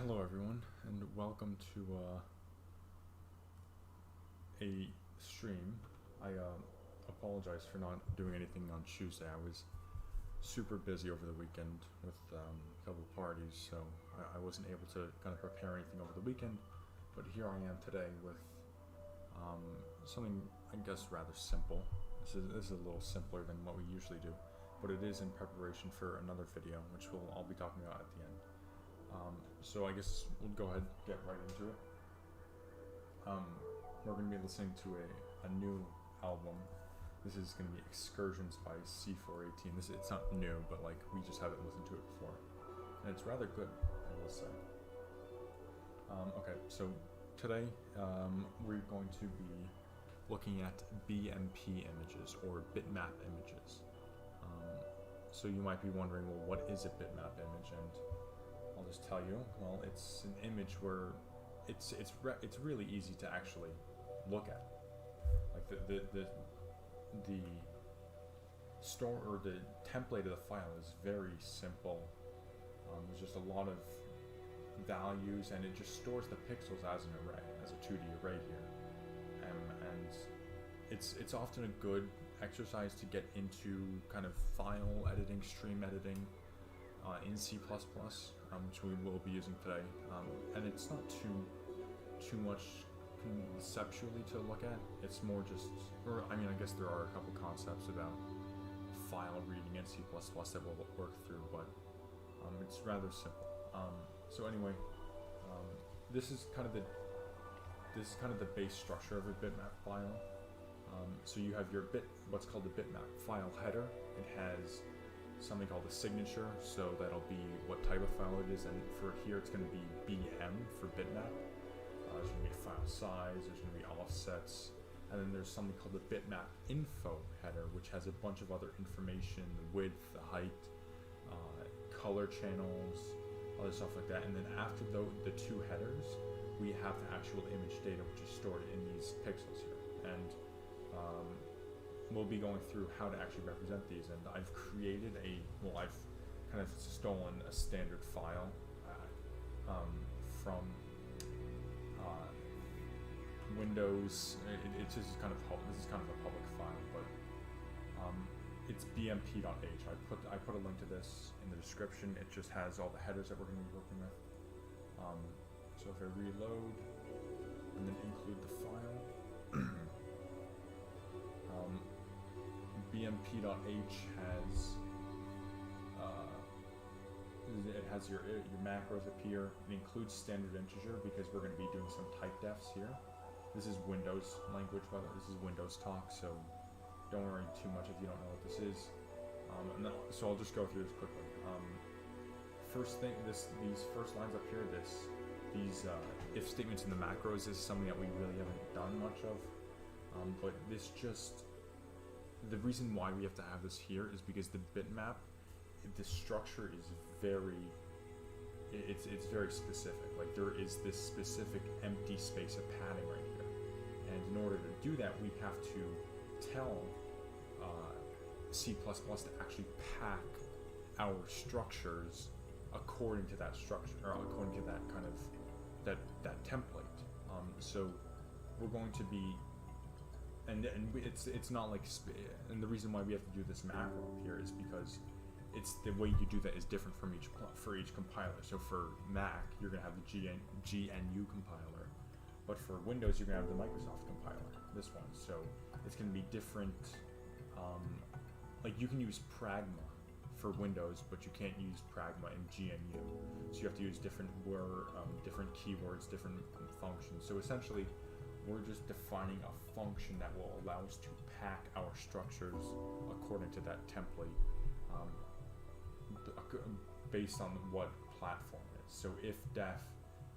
Hello everyone, and welcome to a stream. I apologize for not doing anything on Tuesday. I was super busy over the weekend with a couple parties, so I wasn't able to kind of prepare anything over the weekend. But here I am today with something, I guess, rather simple. This is a little simpler than what we usually do, but it is in preparation for another video, which I'll be talking about at the end. So I guess we'll go ahead and get right into it. We're going to be listening to a new album. This is going to be Excursions by C418. It's not new, but like we just haven't listened to it before, and it's rather good, I will say. Okay, so today we're going to be looking at BMP images or Bitmap images. So you might be wondering, well, what is a bitmap image? And I'll just tell you, well, it's an image where it's really easy to actually look at. Like the store or the template of the file is very simple. There's just a lot of values, and it just stores the pixels as an array, as a 2D array here. And it's often a good exercise to get into kind of file editing, stream editing in C++, which we will be using today, and it's not too much conceptually to look at. It's more just, or I mean, I guess there are a couple concepts about file reading in C++ that we'll work through, but it's rather simple. So anyway, this is kind of the base structure of a bitmap file. So you have your what's called the bitmap file header. It has something called a signature, so that'll be what type of file it is, and for here it's going to be BM for bitmap. There's going to be file size, there's going to be offsets, and then there's something called the Bitmap Info Header, which has a bunch of other information, the width, the height, color channels, other stuff like that. And then after the two headers, we have the actual image data, which is stored in these pixels here. And we'll be going through how to actually represent these, and I've created I've kind of stolen a standard file from Windows. It's just kind of this is kind of a public file, but it's bmp.h. I put a link to this in the description. It just has all the headers that we're going to be working with. So if I reload and then include the file. BMP.h has your macros appear. It includes standard integer because we're going to be doing some type defs here. This is Windows language, by the way. This is Windows talk, so don't worry too much if you don't know what this is. So I'll just go through this quickly. First thing, these first lines up here, these if statements in the macros is something that we really haven't done much of. But the reason why we have to have this here is because the bitmap, the structure is it's very specific. Like there is this specific empty space of padding right here, and in order to do that, we have to tell C++ to actually pack our structures according to that structure, or according to that kind of that template. So we're going to be, and it's not like, and the reason why we have to do this macro up here is because it's the way you do that is different from for each compiler. So for Mac, you're gonna have the GNU compiler, but for Windows, you're gonna have the Microsoft compiler, this one. So it's gonna be different. Like you can use Pragma for Windows, but you can't use Pragma in GNU. So you have to use different keywords, different functions. So essentially, we're just defining a function that will allow us to pack our structures according to that template, based on what platform it is. So if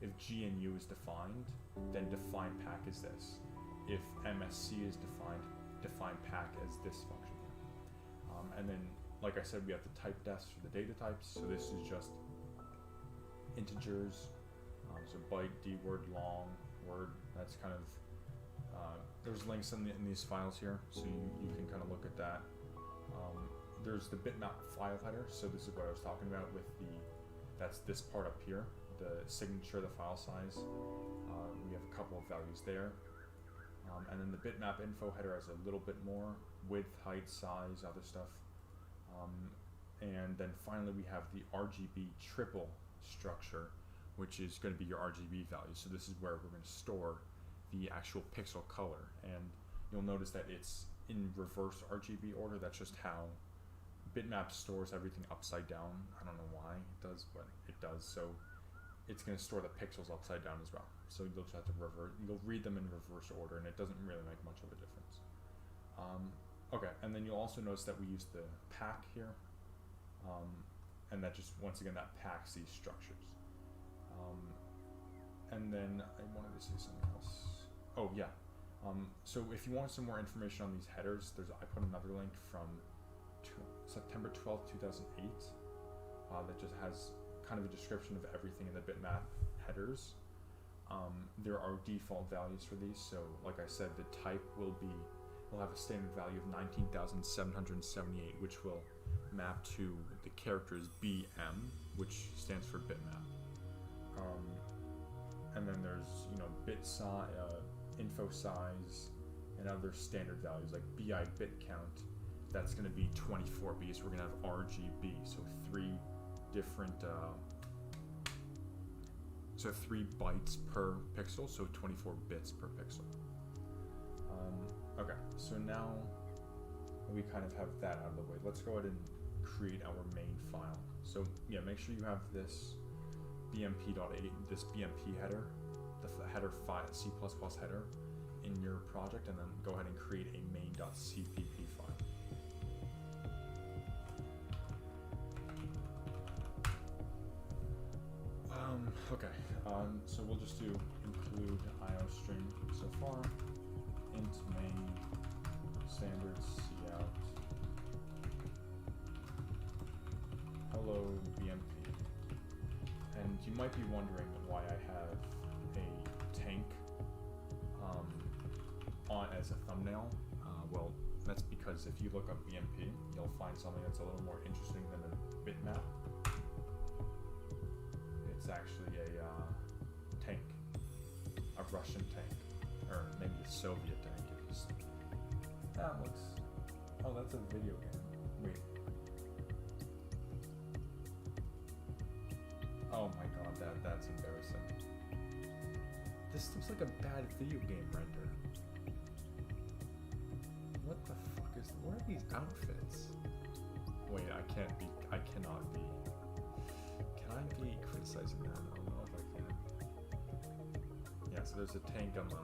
GNU is defined, then define pack is this. If MSC is defined, define pack as this function. And then, like I said, we have the type defs for the data types. So this is just integers. So byte, dword, long, word. That's kind of there's links in these files here, so you can kind of look at that. There's the bitmap file header. So this is what I was talking about with that's this part up here, the signature, the file size. We have a couple of values there. And then the Bitmap Info Header has a little bit more width, height, size, other stuff. And then finally we have the RGB triple structure, which is going to be your RGB value. So this is where we're going to store the actual pixel color. And you'll notice that it's in reverse RGB order. That's just how Bitmap stores everything upside down. I don't know why it does, but it does. So it's going to store the pixels upside down as well. So you'll just have to you'll read them in reverse order, and it doesn't really make much of a difference. Okay, and then you'll also notice that we use the pack here, and that just, once again, that packs these structures. And then I wanted to say something else. Oh yeah, so if you want some more information on these headers, I put another link from September 12th, 2008, that just has kind of a description of everything in the Bitmap headers. There are default values for these, so like I said, the type will have a standard value of 19,778, which will map to the characters BM, which stands for Bitmap. And then there's, bit size, info size, and other standard values like BI bit count. That's going to be 24 because we're going to have RGB, so 3 different, so 3 bytes per pixel, so 24 bits per pixel. Okay, so now we kind of have that out of the way. Let's go ahead and create our main file. So yeah, make sure you have this BMP.8, this BMP header, the header file, C++ header in your project, and then go ahead and create a main.cpp file. Okay, so we'll just do include IOString so far, int main, standard cout, hello BMP. And you might be wondering why I have a tank on as a thumbnail. Well, that's because if you look up BMP, you'll find something that's a little more interesting than a bitmap. It's actually a tank, a Russian tank, or maybe a Soviet tank. That looks, oh, that's a video game. Wait. Oh my god, that's embarrassing. This looks like a bad video game render. What the fuck what are these outfits? Wait, I cannot be. Can I be criticizing that? I don't know if I can. Yeah, so there's a tank on the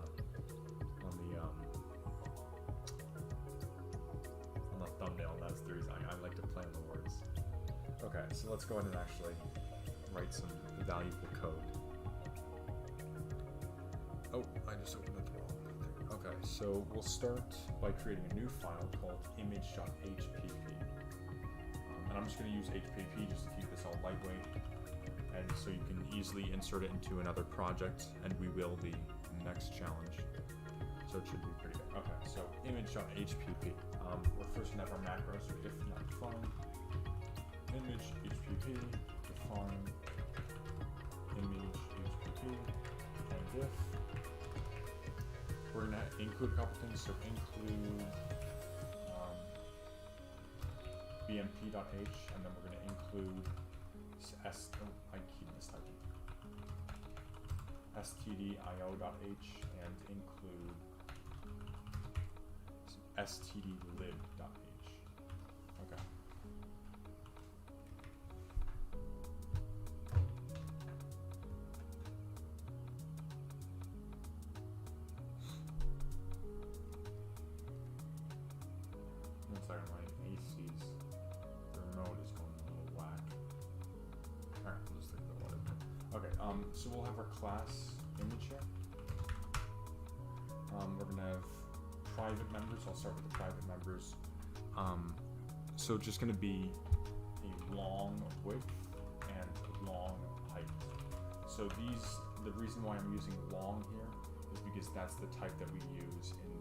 thumbnail. That's the reason I like to play on the words. Okay, so let's go ahead and actually write some valuable code. Oh, I just opened up the wrong thing. Okay, so we'll start by creating a new file called image.hpp. And I'm just going to use HPP just to keep this all lightweight, and so you can easily insert it into another project, and we will the next challenge. So it should be pretty good. Okay, so image.hpp. We're first going to have our macro, so if not define, image hpp, define image hpp, and if. We're going to include a couple things, so include bmp.h, and then we're going to include I keep mistyping, stdio.h, and include stdlib.h. Okay. One second, my AC's remote is going a little whack. Alright, we'll just leave that whatever. Okay, so we'll have our class image here. We're gonna have private members. I'll start with the private members. So just gonna be a long width and long height. So the reason why I'm using long here is because that's the type that we use in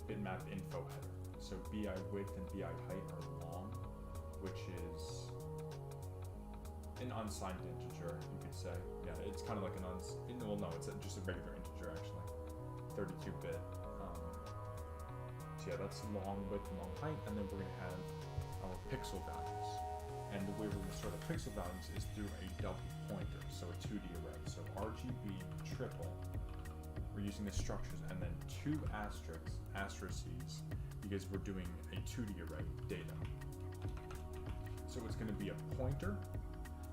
the Bitmap Info Header. So BI width and BI height are long, which is an unsigned integer, you could say. Yeah, it's kind of like an well, no, it's just a regular integer actually, 32-bit. So yeah, that's long width and long height, and then we're going to have our pixel values. And the way we're going to store the pixel values is through a double pointer, so a 2D array. So RGB triple, we're using the structures, and then two asterisks, because we're doing a 2D array data. So it's going to be a pointer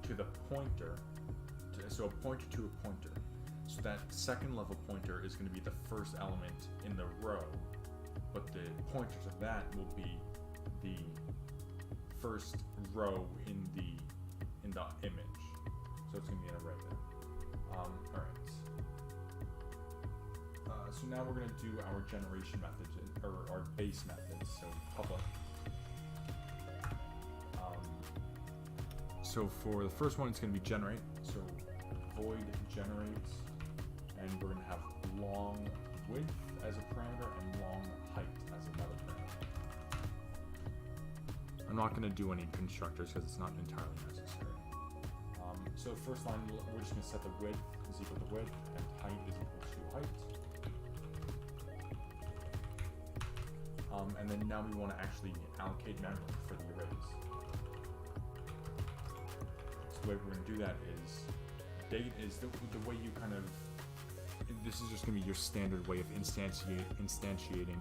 to the pointer, so a pointer to a pointer. So that second level pointer is going to be the first element in the row, but the pointers of that will be the first row in the image. So it's going to be an array there. Alright. So now we're going to do our generation methods, or our base methods, so public. So for the first one, it's going to be generate. So void generates, and we're going to have long width as a parameter and long height as another parameter. I'm not going to do any constructors because it's not entirely necessary. So first line, we're just going to set the width is equal to width and height is equal to height. And then now we want to actually allocate memory for the arrays. So the way we're going to do that is, date is the way you kind of, this is just going to be your standard way of instantiating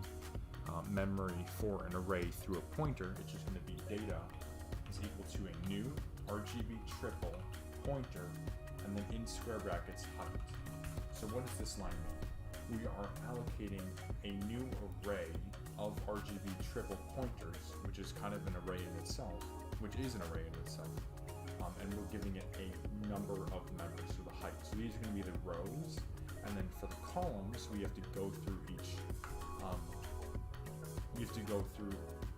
memory for an array through a pointer. It's just going to be data is equal to a new RGB triple pointer, and then in square brackets height. So what does this line mean? We are allocating a new array of RGB triple pointers, which is kind of an array in itself, and we're giving it a number of members, so the height. So these are going to be the rows, and then for the columns, we have to go through each.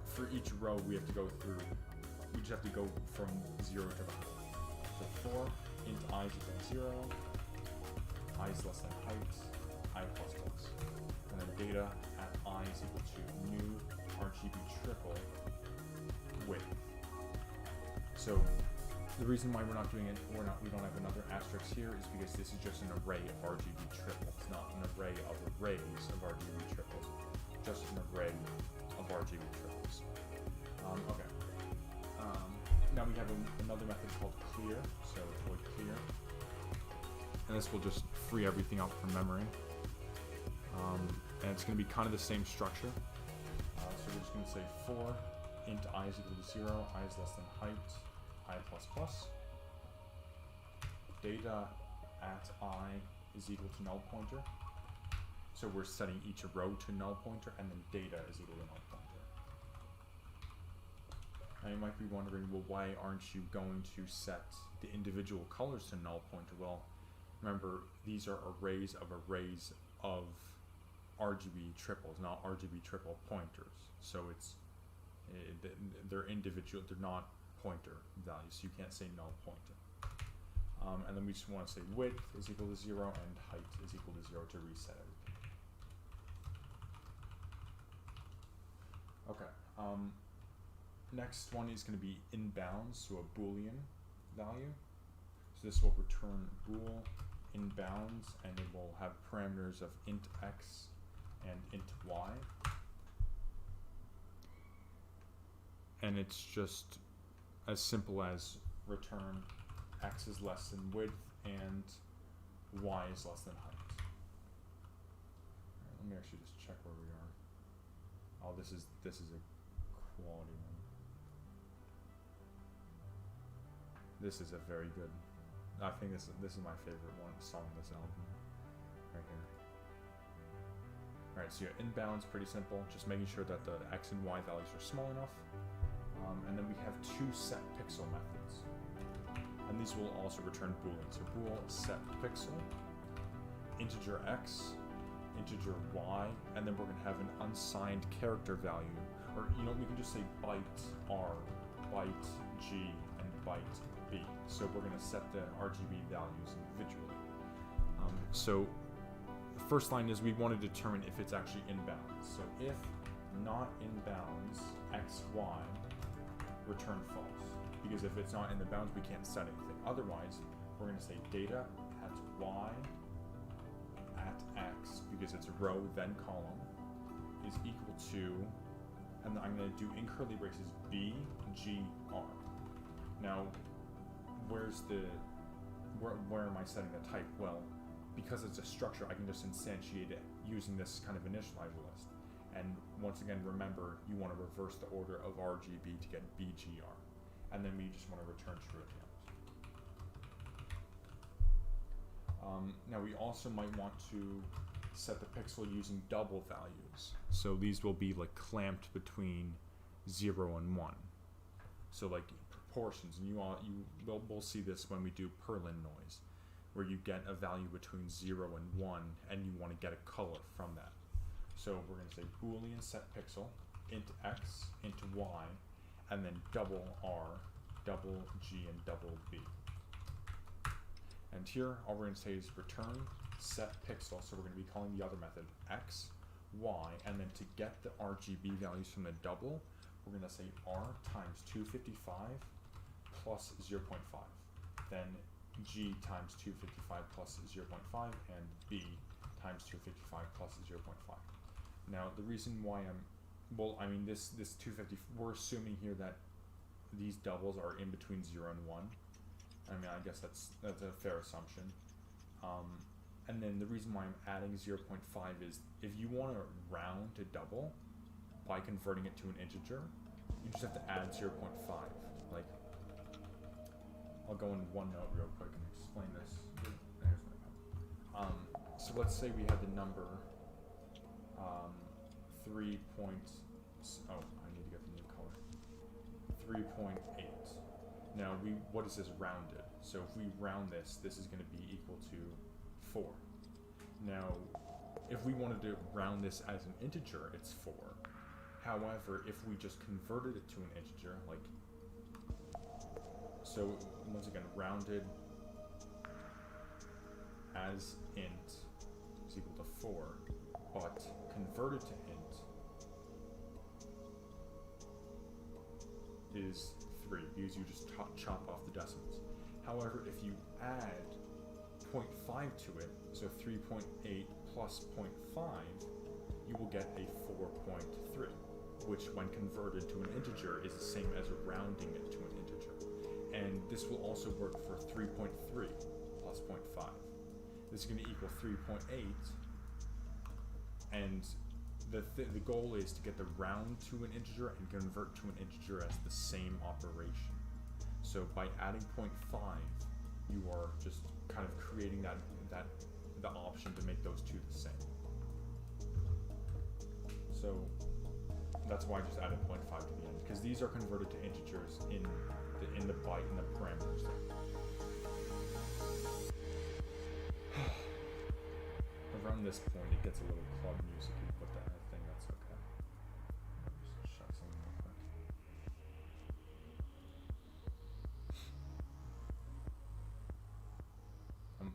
For each row, we just have to go from 0 to the height. So for int I is equal to 0, I is less than height, I plus plus. And then data at I is equal to new RGB triple width. So the reason why we're not doing it, we don't have another asterisk here is because this is just an array of RGB triples, not an array of arrays of RGB triples, just an array of RGB triples. Okay. Now we have another method called clear, so void clear, and this will just free everything out from memory. And it's going to be kind of the same structure. So we're just going to say for int I is equal to 0, I is less than height, I plus plus. Data at I is equal to null pointer. So we're setting each row to null pointer, and then data is equal to null pointer. Now you might be wondering, well, why aren't you going to set the individual colors to null pointer? Well, remember, these are arrays of RGB triples, not RGB triple pointers. So they're individual, they're not pointer values, so you can't say null pointer. And then we just want to say width is equal to 0 and height is equal to 0 to reset everything. Okay. Next one is going to be inbounds, so a Boolean value. So this will return bool inbounds, and it will have parameters of int x and int y. And it's just as simple as return x is less than width and y is less than height. Let me actually just check where we are. Oh, this is a quality one. This is a very good. I think this is my favorite song on this album, right here. All right, so your inbound's pretty simple, just making sure that the x and y values are small enough, and then we have two setPixel methods, and these will also return boolean. So bool setPixel, integer x, integer y, and then we're going to have an unsigned character value, or we can just say byte r, byte g, and byte b. So we're going to set the RGB values individually. So the first line is we want to determine if it's actually inbounds. So if not inbounds x, y, return false. because if it's not in the bounds, we can't set anything. Otherwise, we're going to say data at y at x, because it's row then column, is equal to, and I'm going to do in curly braces b, g, r. Now, where am I setting the type? Well, because it's a structure, I can just instantiate it using this kind of initializer list. And once again, remember, you want to reverse the order of RGB to get BGR. And then we just want to return true at the end. Now we also might want to set the pixel using double values. So these will be like clamped between 0 and 1. So like proportions, and we'll see this when we do Perlin noise, where you get a value between 0 and 1, and you want to get a color from that. So we're going to say Boolean setPixel int x, int y, and then double r, double g, and double b. And here, all we're going to say is return setPixel. So we're going to be calling the other method x, y, and then to get the RGB values from the double, we're going to say r times 255 plus 0.5. Then g times 255 plus 0.5, and b times 255 plus 0.5. Now, the reason why this 250, we're assuming here that these doubles are in between 0 and 1. I mean, I guess that's a fair assumption. And then the reason why I'm adding 0.5 is if you want to round to double by converting it to an integer, you just have to add 0.5. Like, I'll go in one note real quick and explain this. There's my pen. So let's say we had the number 3 point. Oh, I need to get the new color. 3.8. Now what is this rounded? So if we round this, this is going to be equal to 4. Now, if we wanted to round this as an integer, it's 4. However, if we just converted it to an integer, like, so once again, rounded as int is equal to 4, but converted to int is 3, because you just chop off the decimals. However, if you add 0.5 to it, so 3.8 plus 0.5, you will get a 4.3, which when converted to an integer is the same as rounding it to an integer. And this will also work for 3.3 plus 0.5. This is going to equal 3.8, and the goal is to get the round to an integer and convert to an integer as the same operation. So by adding 0.5, you are just kind of creating the option to make those two the same. So that's why I just added 0.5 to the end, because these are converted to integers in the byte and the parameters there. Around this point, it gets a little club music-y, but I think that's okay. Just shut something real quick.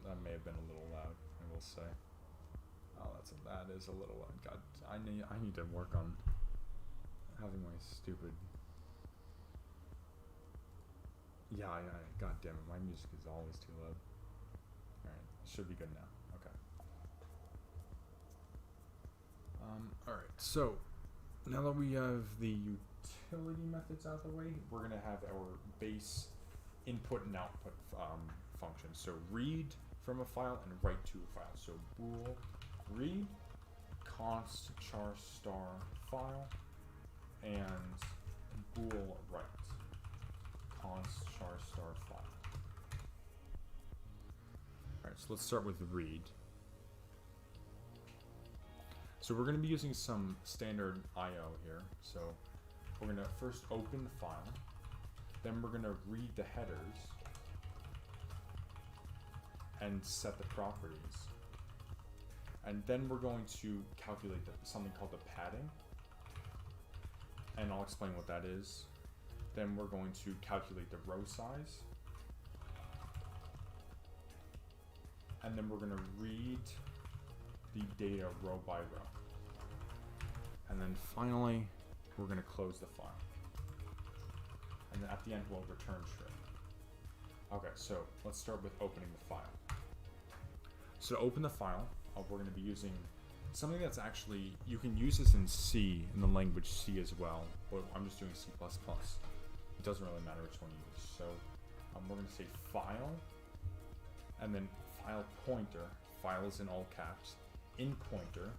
That may have been a little loud, I will say. Oh, that is a little loud. God, I need to work on having my stupid. Yeah, god damn it, my music is always too loud. Alright, should be good now. Okay. Alright, so now that we have the utility methods out of the way, we're gonna have our base input and output functions. So read from a file and write to a file. So bool read const char star file and bool write const char star file. Alright, so let's start with read. So we're going to be using some standard I/O here. So we're going to first open the file, then we're going to read the headers and set the properties. And then we're going to calculate something called the padding, and I'll explain what that is. Then we're going to calculate the row size, and then we're going to read the data row by row. And then finally, we're going to close the file. and then at the end we'll return string. Okay, so let's start with opening the file. So to open the file, we're going to be using something that's actually, you can use this in C, in the language C as well, but I'm just doing C++. It doesn't really matter which one you use. So we're going to say file, and then file pointer, file is in all caps, in pointer,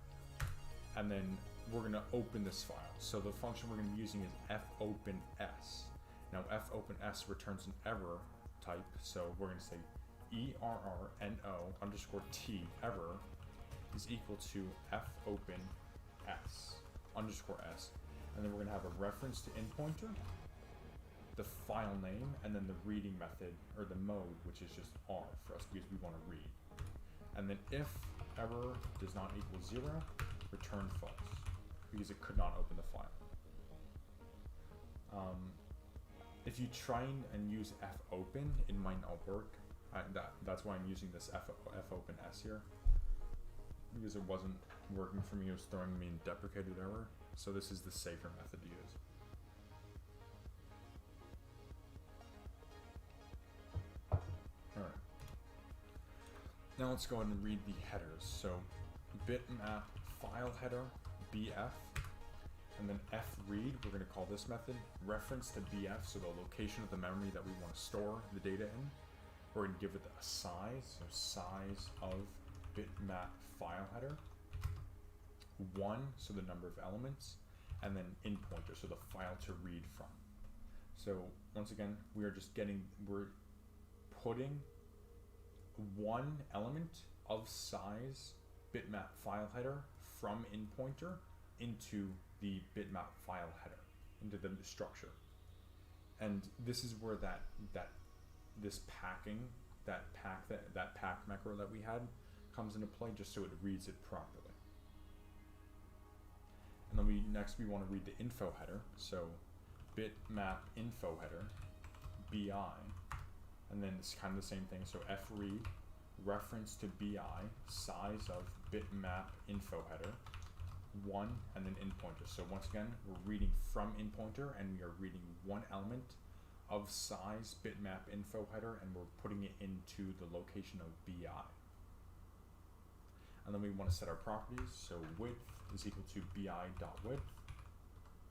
and then we're going to open this file. So the function we're going to be using is fopenS. Now fopenS returns an error type, so we're going to say errno_t error is equal to fopenS_s, and then we're going to have a reference to in pointer, the file name, and then the reading method, or the mode, which is just R for us because we want to read. And then if error does not equal 0, return false, because it could not open the file. If you try and use fopen, it might not work. That's why I'm using this fopenS here, because it wasn't working for me. It was throwing me in deprecated error. So this is the safer method to use. Alright. Now let's go ahead and read the headers. So bitmap file header, BF, and then fread, we're going to call this method, reference to BF, so the location of the memory that we want to store the data in. We're going to give it a size, so size of bitmap file header, 1, so the number of elements, and then in pointer, so the file to read from. So once again, we're putting 1 element of size bitmap file header from in pointer into the bitmap file header, into the structure. And this is where that pack macro that we had comes into play, just so it reads it properly. And then we want to read the info header, so bitmap info header, BI, and then it's kind of the same thing, so fread, reference to BI, size of bitmap info header, 1, and then in pointer. So once again, we're reading from in pointer, and we are reading 1 element of size bitmap info header, and we're putting it into the location of BI. And then we want to set our properties, so width is equal to bi.width,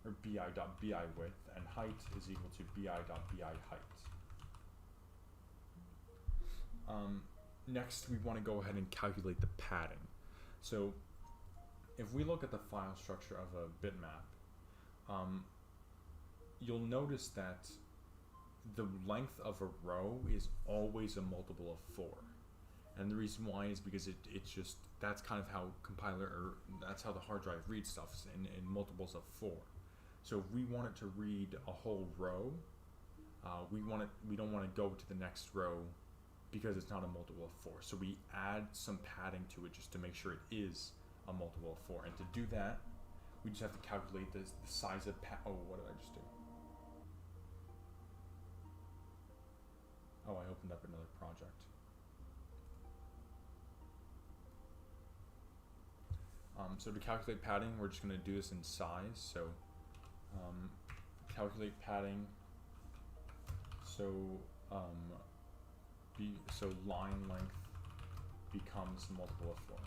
or bi.bi width, and height is equal to bi.bi height. Next, we want to go ahead and calculate the padding. So if we look at the file structure of a bitmap, you'll notice that the length of a row is always a multiple of 4. And the reason why is because it's just, that's kind of how that's how the hard drive reads stuff, in multiples of 4. So if we want it to read a whole row, we don't want to go to the next row because it's not a multiple of 4. So we add some padding to it just to make sure it is a multiple of 4. And to do that, we just have to calculate the size of what did I just do? Oh, I opened up another project. So to calculate padding, we're just going to do this in size. So calculate padding. So line length becomes multiple of 4.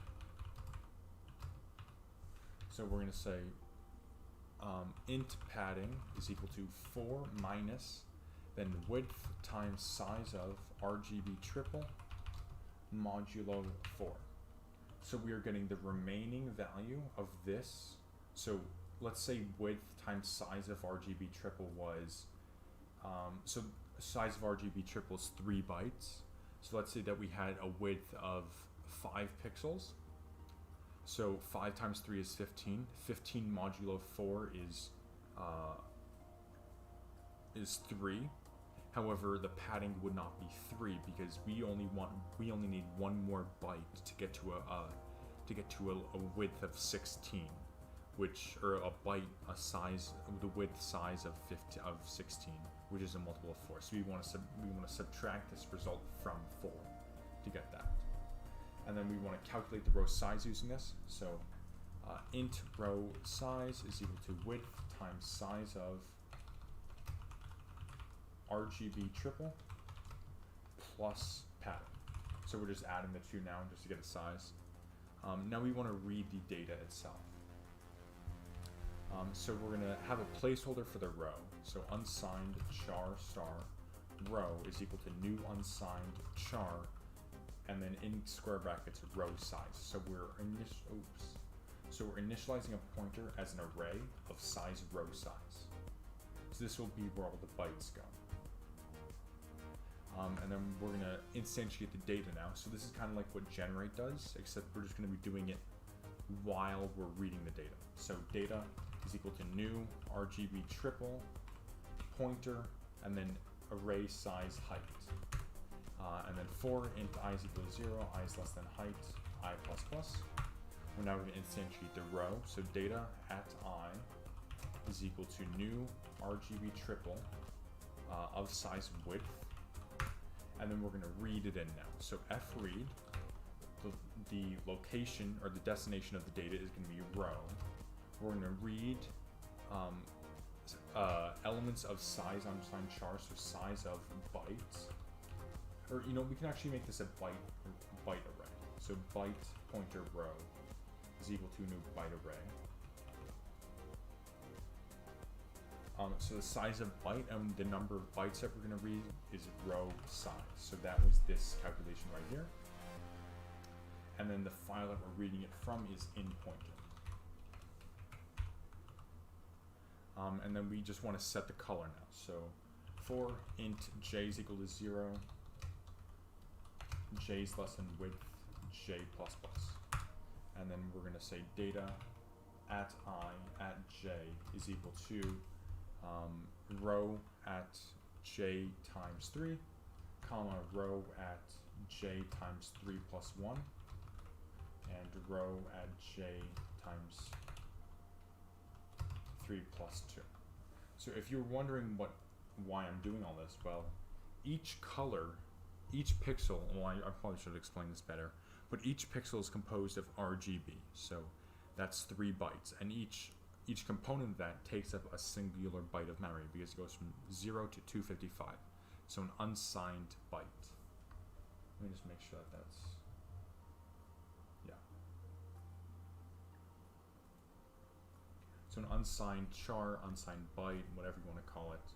So we're going to say int padding is equal to 4 minus then width times size of RGB triple modulo 4. So we are getting the remaining value of this. So let's say width times size of RGB triple was, so size of RGB triple is 3 bytes. So let's say that we had a width of 5 pixels. So 5 times 3 is 15. 15 modulo 4 is 3. However, the padding would not be 3 because we only need 1 more byte to get to a width of 16, or a byte, the width size of 16, which is a multiple of 4. So we want to subtract this result from 4 to get that. And then we want to calculate the row size using this. So int row size is equal to width times size of RGB triple plus padding. So we're just adding the two now just to get a size. Now we want to read the data itself. So we're going to have a placeholder for the row. So unsigned char star row is equal to new unsigned char, and then in square brackets row size. So we're initializing a pointer as an array of size row size. So this will be where all the bytes go. And then we're going to instantiate the data now. So this is kind of like what generate does, except we're just going to be doing it while we're reading the data. So data is equal to new RGB triple pointer, and then array size height. And then for int I is equal to 0, I is less than height, I plus plus. We're now going to instantiate the row. So data at I is equal to new RGB triple of size width. And then we're going to read it in now. So fread, the location or the destination of the data is going to be row. We're going to read elements of size unsigned char, so size of bytes. Or we can actually make this a byte array. So byte pointer row is equal to new byte array. So the size of byte and the number of bytes that we're going to read is row size. So that was this calculation right here. And then the file that we're reading it from is in pointer. And then we just want to set the color now. So for int j is equal to 0, j is less than width, j plus plus. And then we're going to say data at I at j is equal to row at j times 3, comma, row at j times 3 plus 1, and row at j times 3 plus 2. So if you're wondering why I'm doing all this, well, each color, each pixel, well, I probably should explain this better, but each pixel is composed of RGB, so that's 3 bytes, and each component of that takes up a singular byte of memory because it goes from 0 to 255. So an unsigned byte. Let me just make sure that that's, yeah. So an unsigned char, unsigned byte, whatever you want to call it,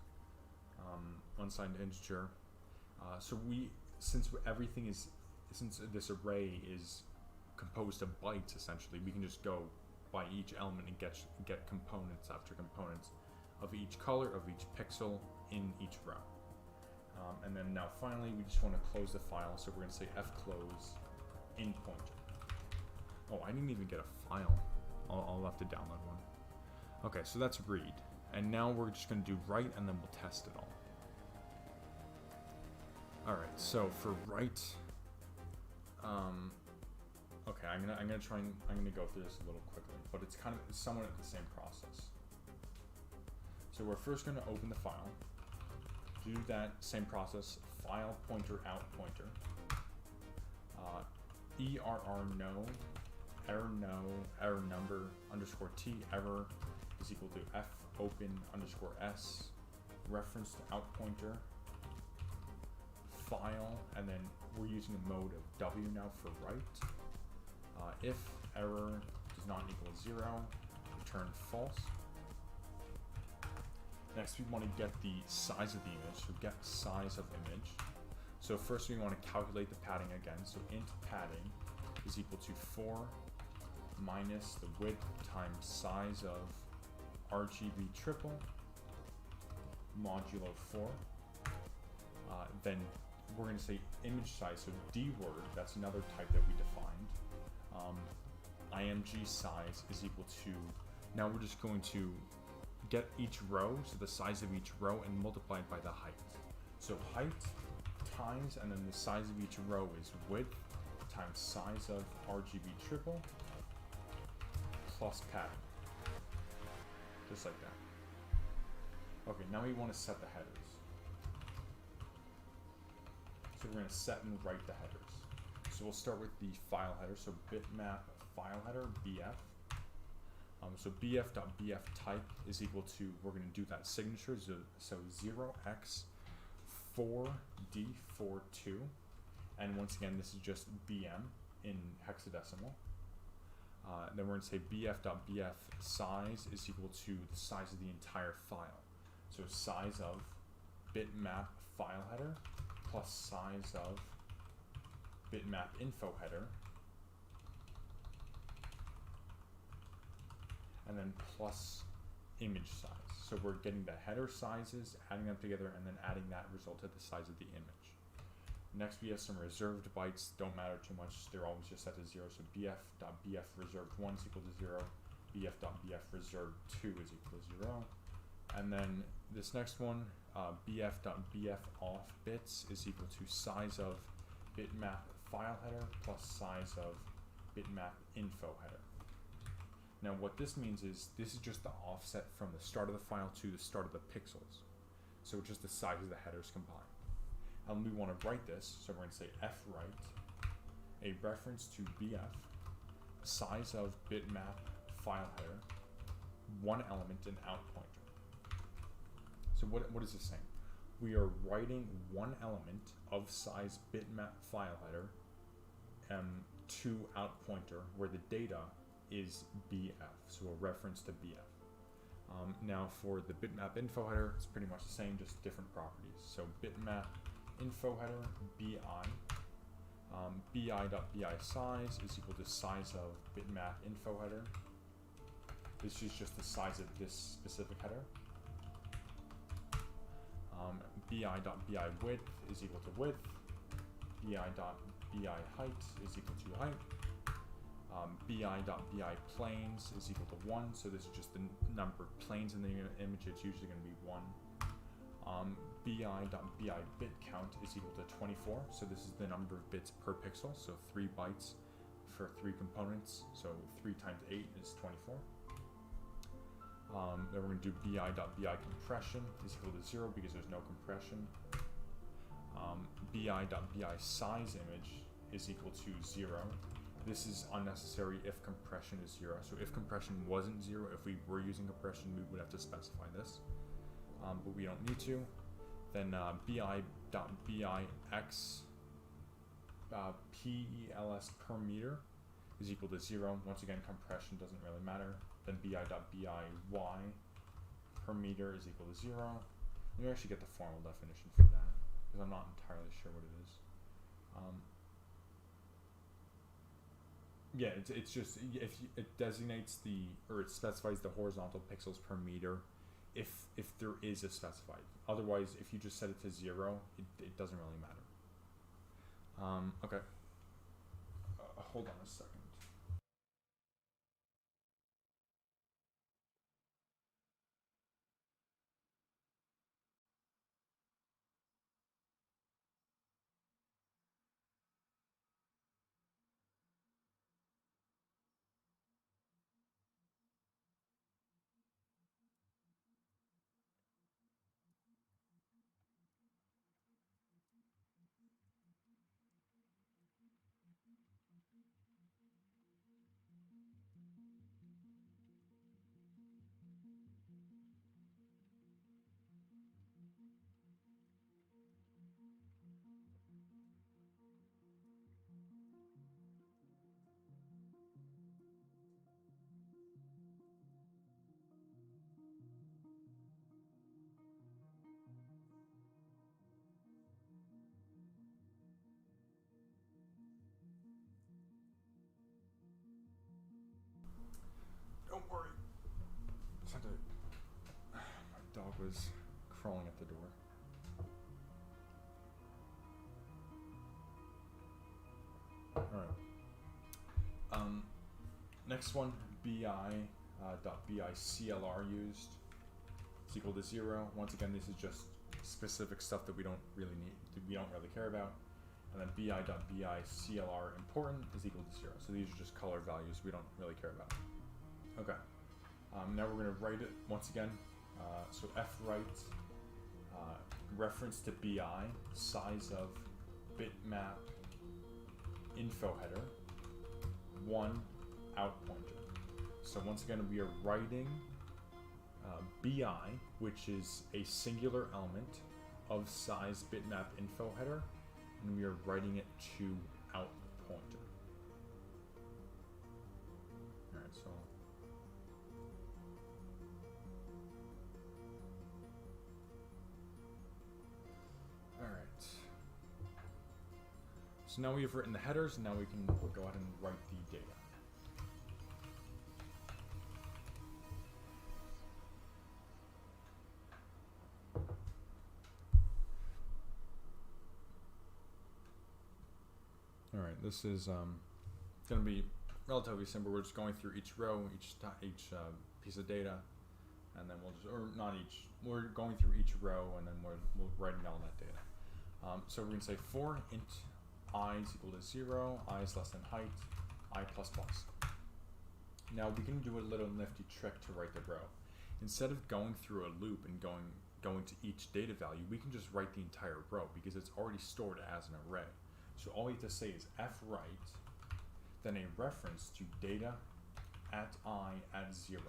unsigned integer. So since this array is composed of bytes essentially, we can just go by each element and get components after components of each color of each pixel in each row. And then now finally we just want to close the file, so we're going to say fclose in pointer. Oh, I didn't even get a file. I'll have to download one. Okay, so that's read. And now we're just going to do write, and then we'll test it all. Alright, so for write, okay, I'm gonna go through this a little quickly, but it's somewhat the same process. So we're first gonna open the file, do that same process, file pointer out pointer, error number underscore t error is equal to f open underscore s reference to out pointer file, and then we're using a mode of w now for write. If error does not equal 0, return false. Next, we want to get the size of the image, so get size of image. So first we want to calculate the padding again, so int padding is equal to 4 minus the width times size of RGB triple modulo 4. Then we're going to say image size, so dword, that's another type that we defined. img size is equal to, now we're just going to get each row, so the size of each row, and multiply it by the height. So height times, and then the size of each row is width times size of RGB triple plus padding. Just like that. Okay, now we want to set the headers. So we're going to set and write the headers. So we'll start with the file header, so bitmap file header, bf. So bf.bf type is equal to, we're going to do that signature, so 0x 4D42, and once again this is just BM in hexadecimal. Then we're going to say bf.bf size is equal to the size of the entire file. So size of bitmap file header plus size of bitmap info header, and then plus image size. So we're getting the header sizes, adding them together, and then adding that result to the size of the image. Next we have some reserved bytes, don't matter too much, they're always just set to 0. So bf.bf reserved 1 is equal to 0, bf.bf reserved 2 is equal to 0. And then this next one, bf.bf off bits is equal to size of bitmap file header plus size of bitmap info header. Now what this means is this is just the offset from the start of the file to the start of the pixels. So it's just the size of the headers combined. And we want to write this, so we're going to say fwrite a reference to bf size of bitmap file header, one element and out pointer. So what is this saying? We are writing one element of size bitmap file header to out pointer where the data is bf, so a reference to bf. Now for the bitmap info header, it's pretty much the same, just different properties. So bitmap info header bi, bi.bi size is equal to size of bitmap info header. This is just the size of this specific header. bi.bi width is equal to width. bi.bi height is equal to height. bi.bi planes is equal to 1, so this is just the number of planes in the image, it's usually going to be 1. bi.bi bit count is equal to 24, so this is the number of bits per pixel, so 3 bytes for 3 components, so 3 times 8 is 24. Then we're going to do bi.bi compression is equal to 0 because there's no compression. bi.bi size image is equal to 0. This is unnecessary if compression is 0. So if compression wasn't 0, if we were using compression, we would have to specify this. But we don't need to. Then bi.bi x pels per meter is equal to 0. Once again, compression doesn't really matter. Then bi.bi y per meter is equal to 0. Let me actually get the formal definition for that, because I'm not entirely sure what it is. Yeah, it's just if it designates or it specifies the horizontal pixels per meter, if there is a specified. Otherwise, if you just set it to 0, it doesn't really matter. Okay. Hold on a second. Don't worry. Just had to. My dog was crawling at the door. Alright. Next one, bi.bi CLR used. It's equal to 0. Once again, this is just specific stuff that we don't really need, we don't really care about. And then bi.bi CLR important is equal to 0. So these are just color values we don't really care about. Okay. Now we're going to write it once again. So fwrite reference to bi size of bitmap info header 1 out pointer. So once again, we are writing bi, which is a singular element of size bitmap info header, and we are writing it to out pointer. Alright, so so now we've written the headers, and now we can go ahead and write the data. Alright, this is going to be relatively simple. We're just going through each row, each piece of data, and then we'll just, or not each, we're going through each row, and then we'll write down that data. So we're going to say for int I is equal to 0, I is less than height, I plus plus. Now we can do a little nifty trick to write the row. Instead of going through a loop and going to each data value, we can just write the entire row because it's already stored as an array. So all we have to say is fwrite, then a reference to data at I at 0.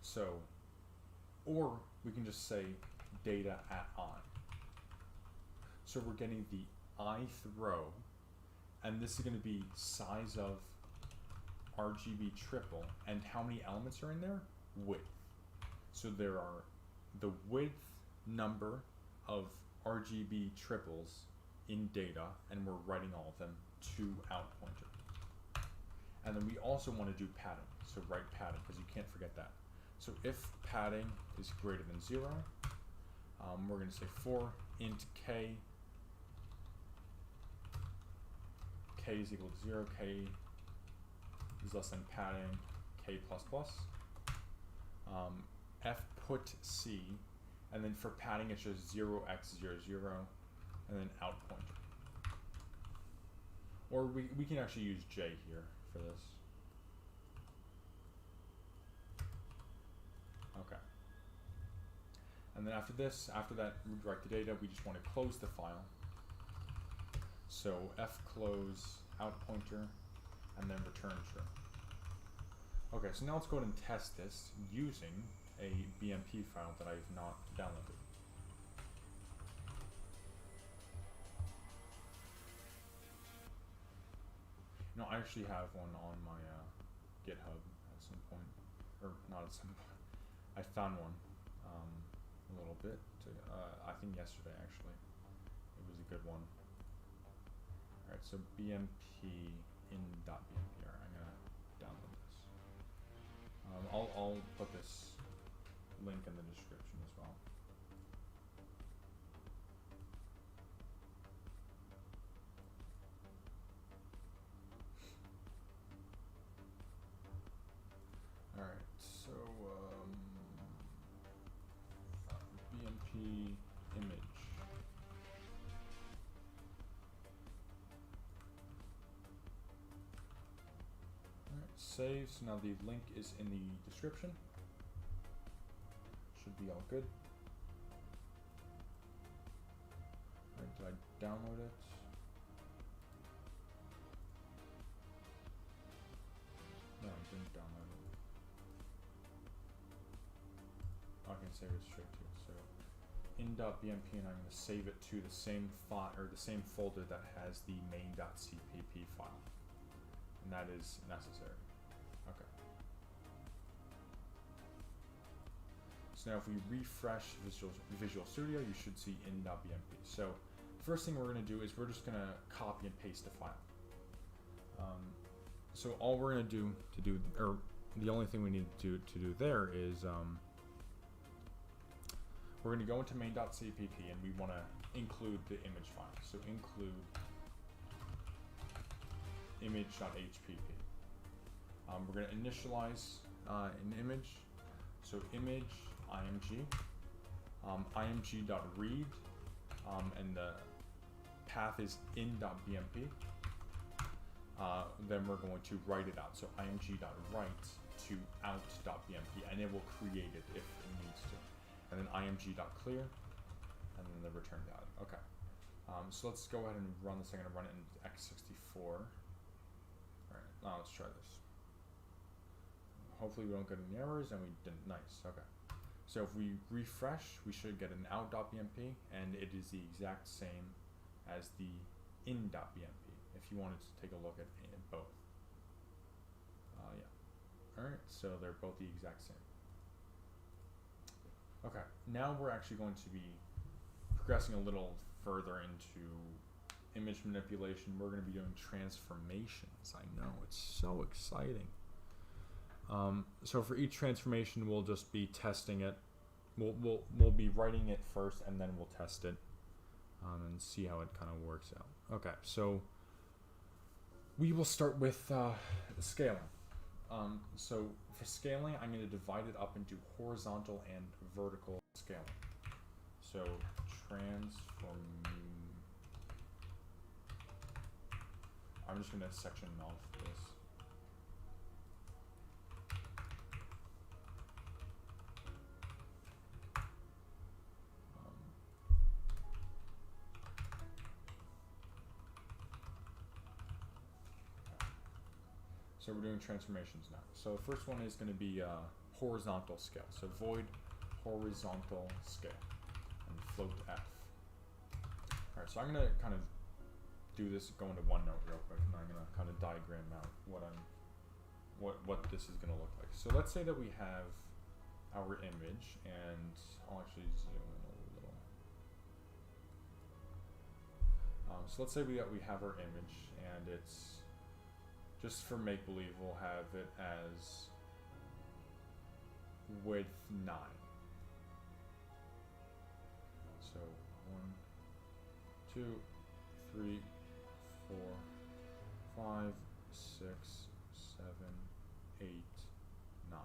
So, or we can just say data at I. So we're getting the ith row, and this is going to be size of RGB triple, and how many elements are in there? Width. So there are the width number of RGB triples in data, and we're writing all of them to out pointer. And then we also want to do padding, so write padding, because you can't forget that. So if padding is greater than 0, we're going to say for int k is equal to 0, k is less than padding, k plus plus. F put c, and then for padding it's just 0x00, and then out pointer. Or we can actually use j here for this. Okay. And then after that we write the data, we just want to close the file. So fclose out pointer, and then return true. Okay, so now let's go ahead and test this using a BMP file that I have not downloaded. No, I actually have one on my GitHub at some point, or not at some point. I found one a little bit, I think yesterday actually. It was a good one. Alright, so BMP in.bmp. Alright, I'm gonna download this. I'll put this link in the description as well. Alright, so BMP image. Save, so now the link is in the description. Should be all good. Alright, did I download it? No, I didn't download it. I can save it straight to it. So in.bmp, and I'm going to save it to the same file or the same folder that has the main.cpp file, and that is necessary. Okay. So now if we refresh Visual Studio, you should see in.bmp. So first thing we're going to do is we're just going to copy and paste the file. So all we're going to do, or the only thing we need to do there is we're going to go into main.cpp, and we want to include the image file. So include image.hpp. We're going to initialize an image. So image img, img.read, and the path is in.bmp. Then we're going to write it out. So img.write to out.bmp, and it will create it if it needs to. And then img.clear, and then the return value. Okay. So let's go ahead and run this. I'm going to run it in x64. All right, now let's try this. Hopefully we don't get any errors, and we didn't. Nice. Okay. So if we refresh, we should get an out.bmp, and it is the exact same as the in.bmp, if you wanted to take a look at both. Yeah. Alright, so they're both the exact same. Okay, now we're actually going to be progressing a little further into image manipulation. We're going to be doing transformations. I know, it's so exciting. So for each transformation, we'll just be testing it. We'll be writing it first, and then we'll test it and see how it kind of works out. Okay, so we will start with scaling. So for scaling, I'm going to divide it up into horizontal and vertical scaling. So I'm just going to section off this. So we're doing transformations now. So the first one is going to be horizontal scale. So void horizontal scale and float F. Alright, so I'm going to kind of do this, go into OneNote real quick, and I'm going to kind of diagram out what this is going to look like. So let's say that we have our image, and I'll actually zoom in a little. So let's say we have our image, and it's just for make-believe, we'll have it as width 9. So 1, 2, 3, 4, 5, 6, 7, 8, 9.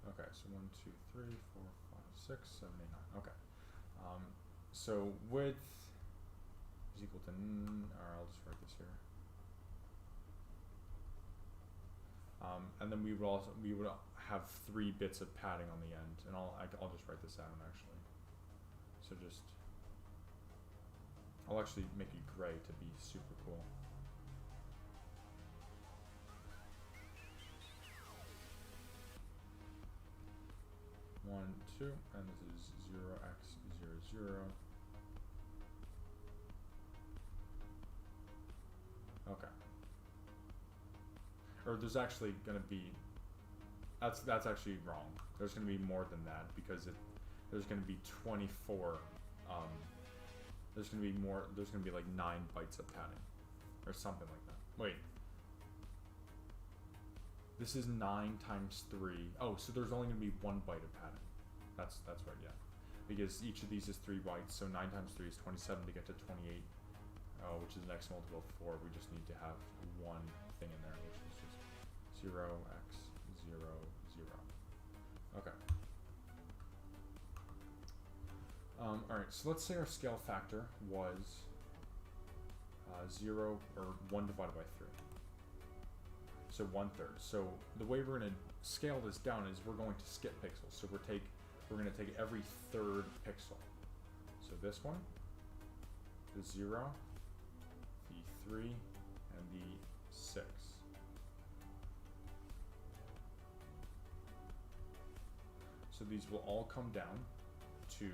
Okay, so 1, 2, 3, 4, 5, 6, 7, 8, 9. Okay. So width is equal to, or I'll just write this here. And then we would have 3 bits of padding on the end, and I'll just write this down actually. So I'll actually make it gray to be super cool. One, 2, and this is 0x 0, 0. Okay. Or there's actually going to be, that's actually wrong. There's going to be more than that, because there's going to be 24. There's going to be more. There's going to be like 9 bytes of padding, or something like that. Wait. This is 9 times 3. Oh, so there's only going to be 1 byte of padding. That's right, yeah. Because each of these is 3 bytes, so 9 times 3 is 27 to get to 28, which is an x multiple of 4. We just need to have 1 thing in there, which is just 0x 0, 0. Okay. Alright, so let's say our scale factor was 0 or 1 divided by 3. So 1/3. So the way we're going to scale this down is we're going to skip pixels. So we're going to take every 3rd pixel. So this one, the 0, the 3, and the 6. So these will all come down to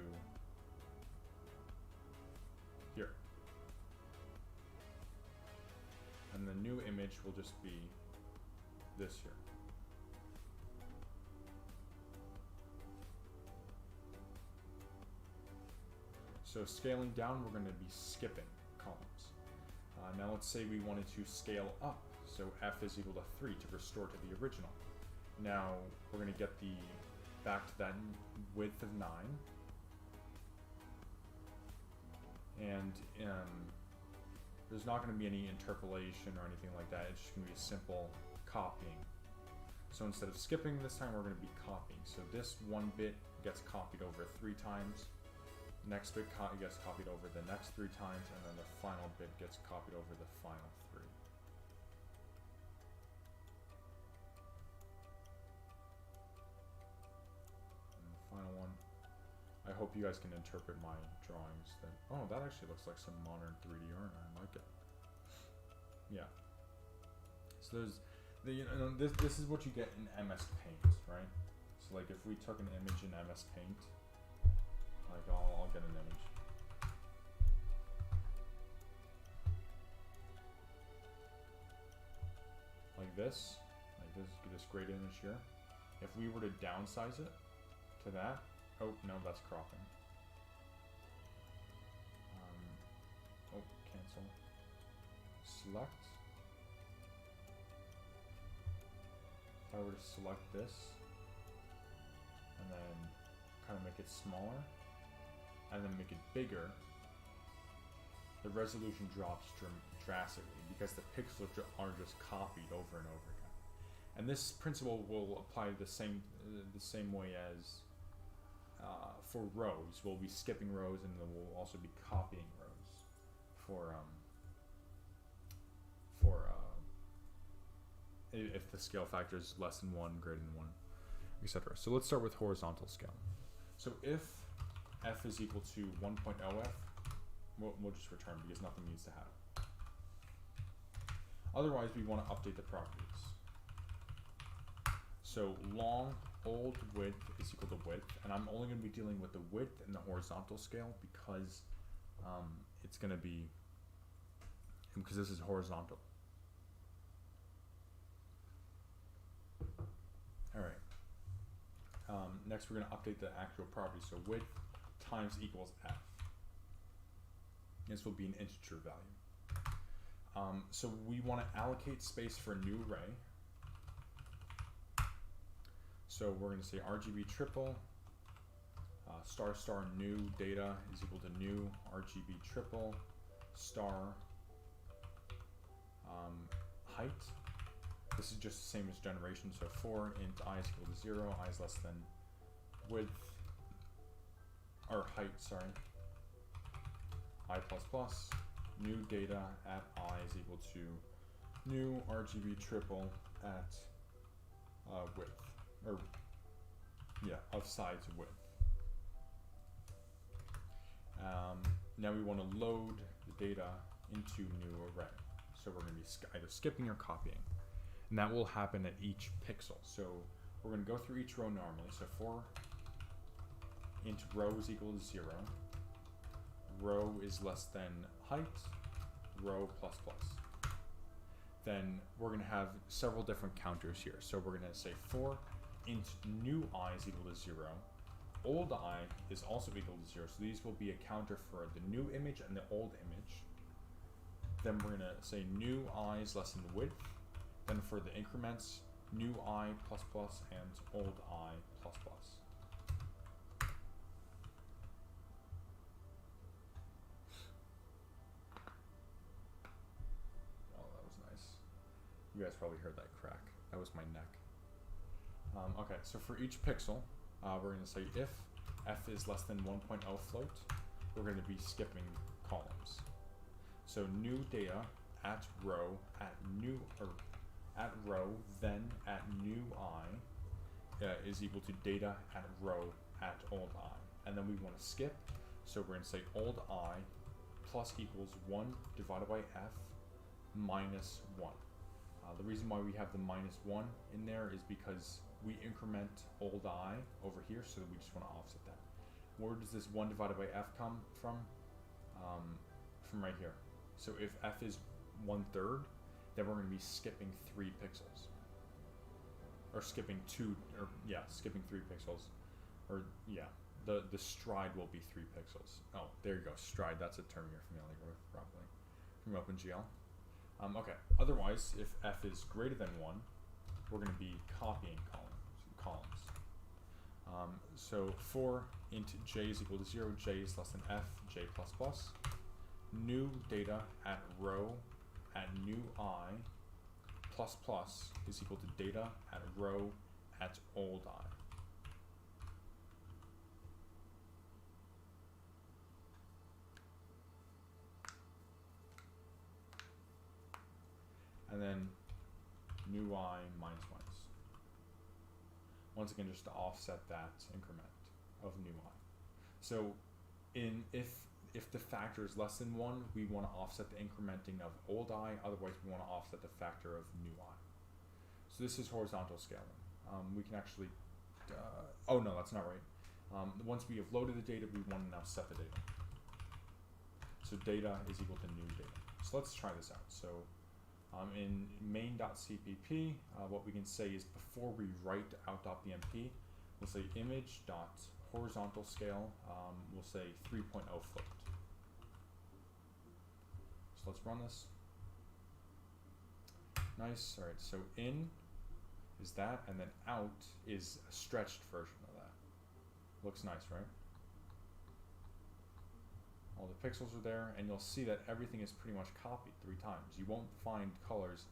here. And the new image will just be this here. So scaling down, we're going to be skipping columns. Now let's say we wanted to scale up. So f is equal to 3 to restore to the original. Now we're going to get back to that width of 9. And there's not going to be any interpolation or anything like that. It's just going to be a simple copying. So instead of skipping this time, we're going to be copying. So this 1 bit gets copied over 3 times. Next bit gets copied over the next 3 times, and then the final bit gets copied over the final 3. And the final one. I hope you guys can interpret my drawings. Oh, that actually looks like some modern 3D art. I like it. Yeah. So this is what you get in MS Paint, right? So like if we took an image in MS Paint, like I'll get an image. Like this great image here. If we were to downsize it to that, oh no, that's cropping. Cancel. Select. If I were to select this, and then kind of make it smaller, and then make it bigger, the resolution drops drastically because the pixels are just copied over and over again. And this principle will apply the same way as for rows. We'll be skipping rows, and then we'll also be copying rows for if the scale factor is less than 1, greater than 1, etc. So let's start with horizontal scale. So if f is equal to 1.0f, we'll just return because nothing needs to happen. Otherwise, we want to update the properties. So long old width is equal to width, and I'm only going to be dealing with the width in the horizontal scale because it's going to be, because this is horizontal. All right. Next, we're going to update the actual property. So width times equals f. This will be an integer value. So we want to allocate space for a new array. So we're going to say RGB triple star star new data is equal to new RGB triple star height. This is just the same as generation. So for int I is equal to 0, I is less than width or height. Sorry. I plus plus new data at I is equal to new RGB triple at width, or yeah, of size width. Now we want to load the data into new array. So we're going to be either skipping or copying, and that will happen at each pixel. So we're going to go through each row normally. So for int row is equal to 0. Row is less than height, row plus plus. Then we're going to have several different counters here. So we're going to say for int new I is equal to 0, old I is also equal to 0. So these will be a counter for the new image and the old image. Then we're going to say new I is less than width. Then for the increments, new I plus plus and old I plus plus. You guys probably heard that crack. That was my neck. Okay, so for each pixel, we're going to say if f is less than 1.0 float, we're going to be skipping columns. So new data at row at new, or at row then at new I is equal to data at row at old I, and then we want to skip. So we're going to say old I plus equals 1 divided by f minus 1. The reason why we have the minus 1 in there is because we increment old I over here, so we just want to offset that. Where does this 1 divided by f come from? From right here. So if f is 1/3, then we're going to be skipping 3 pixels. Or skipping 2, or yeah, skipping 3 pixels. Or yeah, the stride will be 3 pixels. Oh, there you go, stride, that's a term you're familiar with probably from OpenGL. Okay, otherwise, if f is greater than 1, we're going to be copying columns. So for int j is equal to 0, j is less than f, j plus plus. New data at row at new I plus plus is equal to data at row at old I. And then new I minus minus. Once again, just to offset that increment of new I. So if if the factor is less than 1, we want to offset the incrementing of old I, otherwise we want to offset the factor of new I. So this is horizontal scaling. We can actually, oh no, that's not right. Once we have loaded the data, we want to now set the data. So data is equal to new data. So let's try this out. So in main.cpp, what we can say is before we write out.bmp, we'll say image.horizontal scale, we'll say 3.0 float. So let's run this. Nice. All right, so in is that, and then out is a stretched version of that. Looks nice, right? All the pixels are there, and you'll see that everything is pretty much copied 3 times. You won't find colors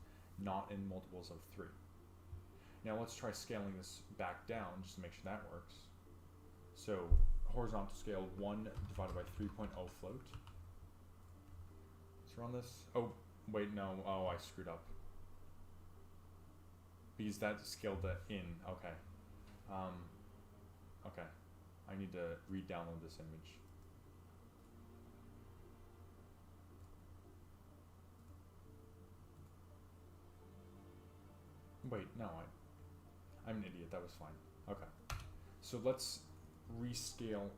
not in multiples of 3. Now let's try scaling this back down just to make sure that works. So horizontal scale 1 divided by 3.0 float. Let's run this. Oh, wait, no. Oh, I screwed up. Because that scaled the in. Okay. Okay. I need to re-download this image. Wait, no, I'm an idiot. That was fine. Okay. So let's rescale,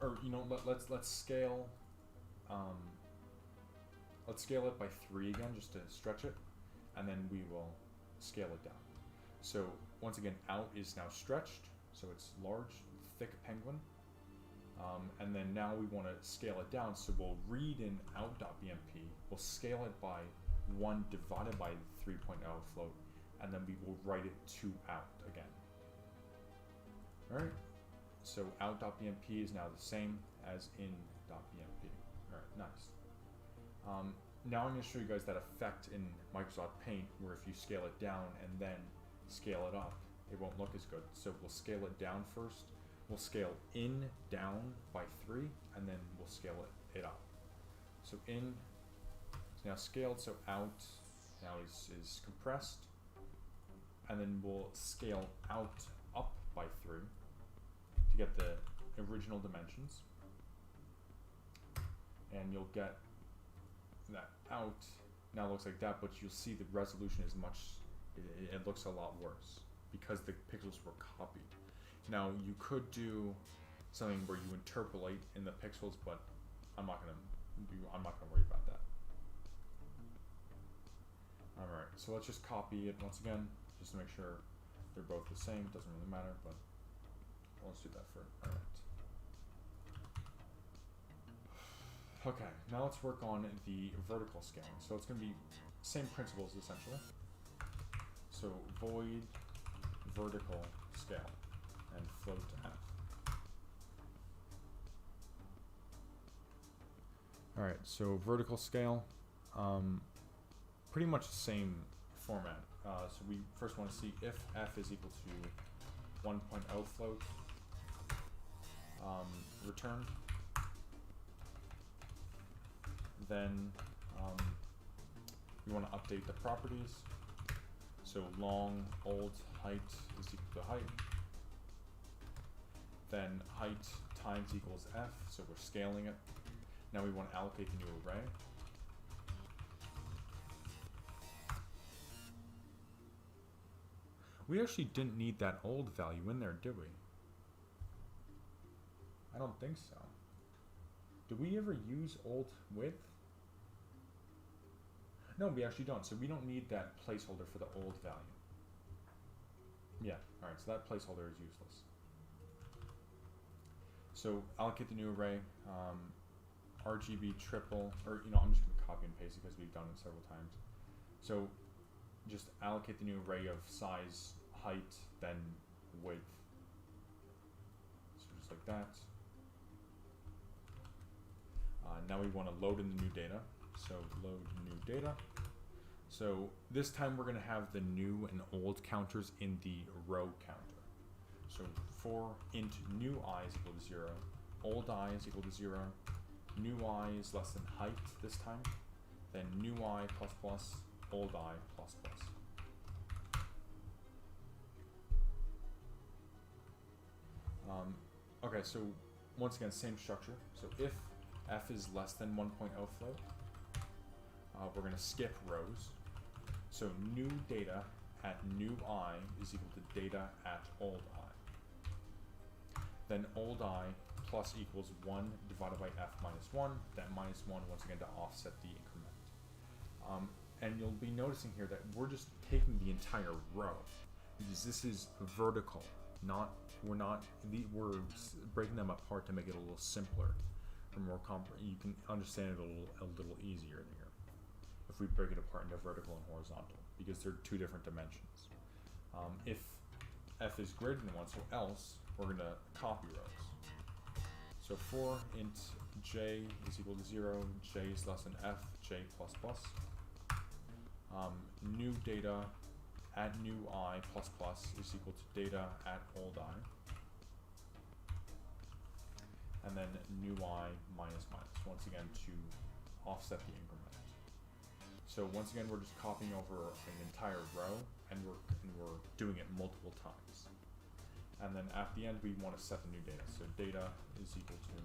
or you know, let's scale. Let's scale it by 3 again, just to stretch it, and then we will scale it down. So once again, out is now stretched, so it's large, thick penguin. And then now we want to scale it down, so we'll read in out.bmp, we'll scale it by 1 divided by 3.0 float, and then we will write it to out again. Alright, so out.bmp is now the same as in.bmp. Alright, nice. Now I'm going to show you guys that effect in Microsoft Paint, where if you scale it down and then scale it up, it won't look as good. So we'll scale it down first. We'll scale in down by 3, and then we'll scale it up. So in is now scaled, so out now is compressed, and then we'll scale out up by 3 to get the original dimensions, and you'll get that out now looks like that, but you'll see the resolution is much, it looks a lot worse because the pixels were copied. Now you could do something where you interpolate in the pixels, but I'm not gonna worry about that. Alright, so let's just copy it once again, just to make sure they're both the same. It doesn't really matter, but let's do that for alright. Okay, now let's work on the vertical scaling. So it's going to be same principles essentially. So void vertical scale and float f. Alright, so vertical scale, pretty much the same format. So we first want to see if f is equal to 1.0 float, return. Then we want to update the properties. So long old height is equal to height. Then height times equals f, so we're scaling it. Now we want to allocate the new array. We actually didn't need that old value in there, did we? I don't think so. Do we ever use old width? No, we actually don't. So we don't need that placeholder for the old value. Yeah, alright, so that placeholder is useless. So allocate the new array, RGB triple, or you know, I'm just going to copy and paste it because we've done it several times. So just allocate the new array of size, height, then width. So just like that. Now we want to load in the new data. So load new data. So this time we're going to have the new and old counters in the row counter. So for int new I is equal to 0, old I is equal to 0, new I is less than height this time, then new I plus plus, old I plus plus. Okay, so once again, same structure. So if f is less than 1.0 float, we're going to skip rows. So new data at new I is equal to data at old I. Then old I plus equals 1 divided by f minus 1. That minus 1 once again to offset the increment. And you'll be noticing here that we're just taking the entire row because this is vertical. We're breaking them apart to make it a little simpler, or more you can understand it a little easier here if we break it apart into vertical and horizontal, because they're two different dimensions. If f is greater than 1, so else, we're going to copy rows. So for int j is equal to 0, j is less than f, j plus plus. New data at new I plus plus is equal to data at old I. And then new I minus minus, once again to offset the increment. So once again, we're just copying over an entire row, and we're doing it multiple times. And then at the end, we want to set the new data. So data is equal to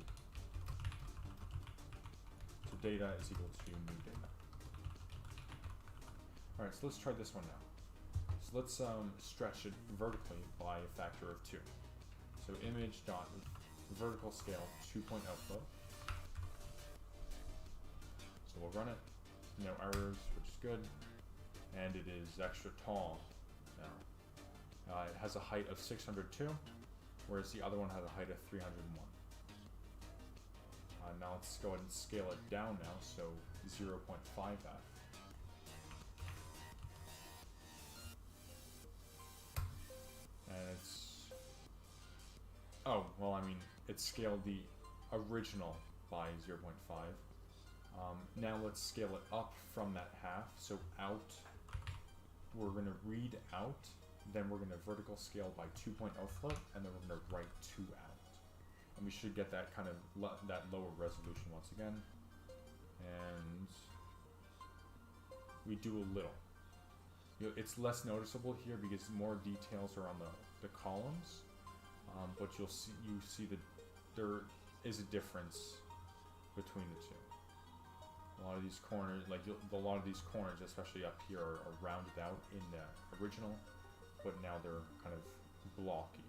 new data. All right, so let's try this one now. So let's stretch it vertically by a factor of 2. So image dot vertical scale 2.0 float. So we'll run it. No errors, which is good. And it is extra tall now. It has a height of 602, whereas the other one had a height of 301. Now let's go ahead and scale it down now, so 0.5f. And it's... oh, well, I mean, it scaled the original by 0.5. Now let's scale it up from that half. So out, we're going to read out, then we're going to vertical scale by 2.0 float, and then we're going to write 2 out. And we should get that kind of that lower resolution once again. And we do a little. It's less noticeable here because more details are on the columns, but you see that there is a difference between the two. A lot of these corners, especially up here, are rounded out in the original, but now they're kind of blocky.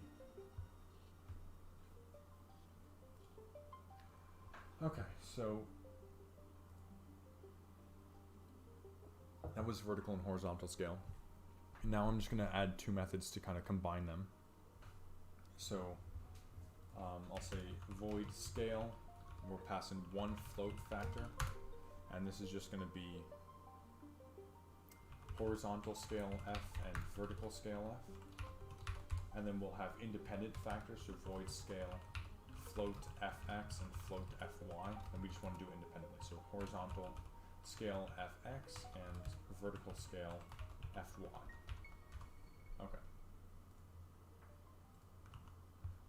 Okay, so that was vertical and horizontal scale. Now I'm just going to add 2 methods to kind of combine them. So I'll say void scale. We're passing 1 float factor, and this is just going to be horizontal scale f and vertical scale f. And then we'll have independent factors, so void scale float fx and float fy, and we just want to do it independently. So horizontal scale fx and vertical scale fy. Okay.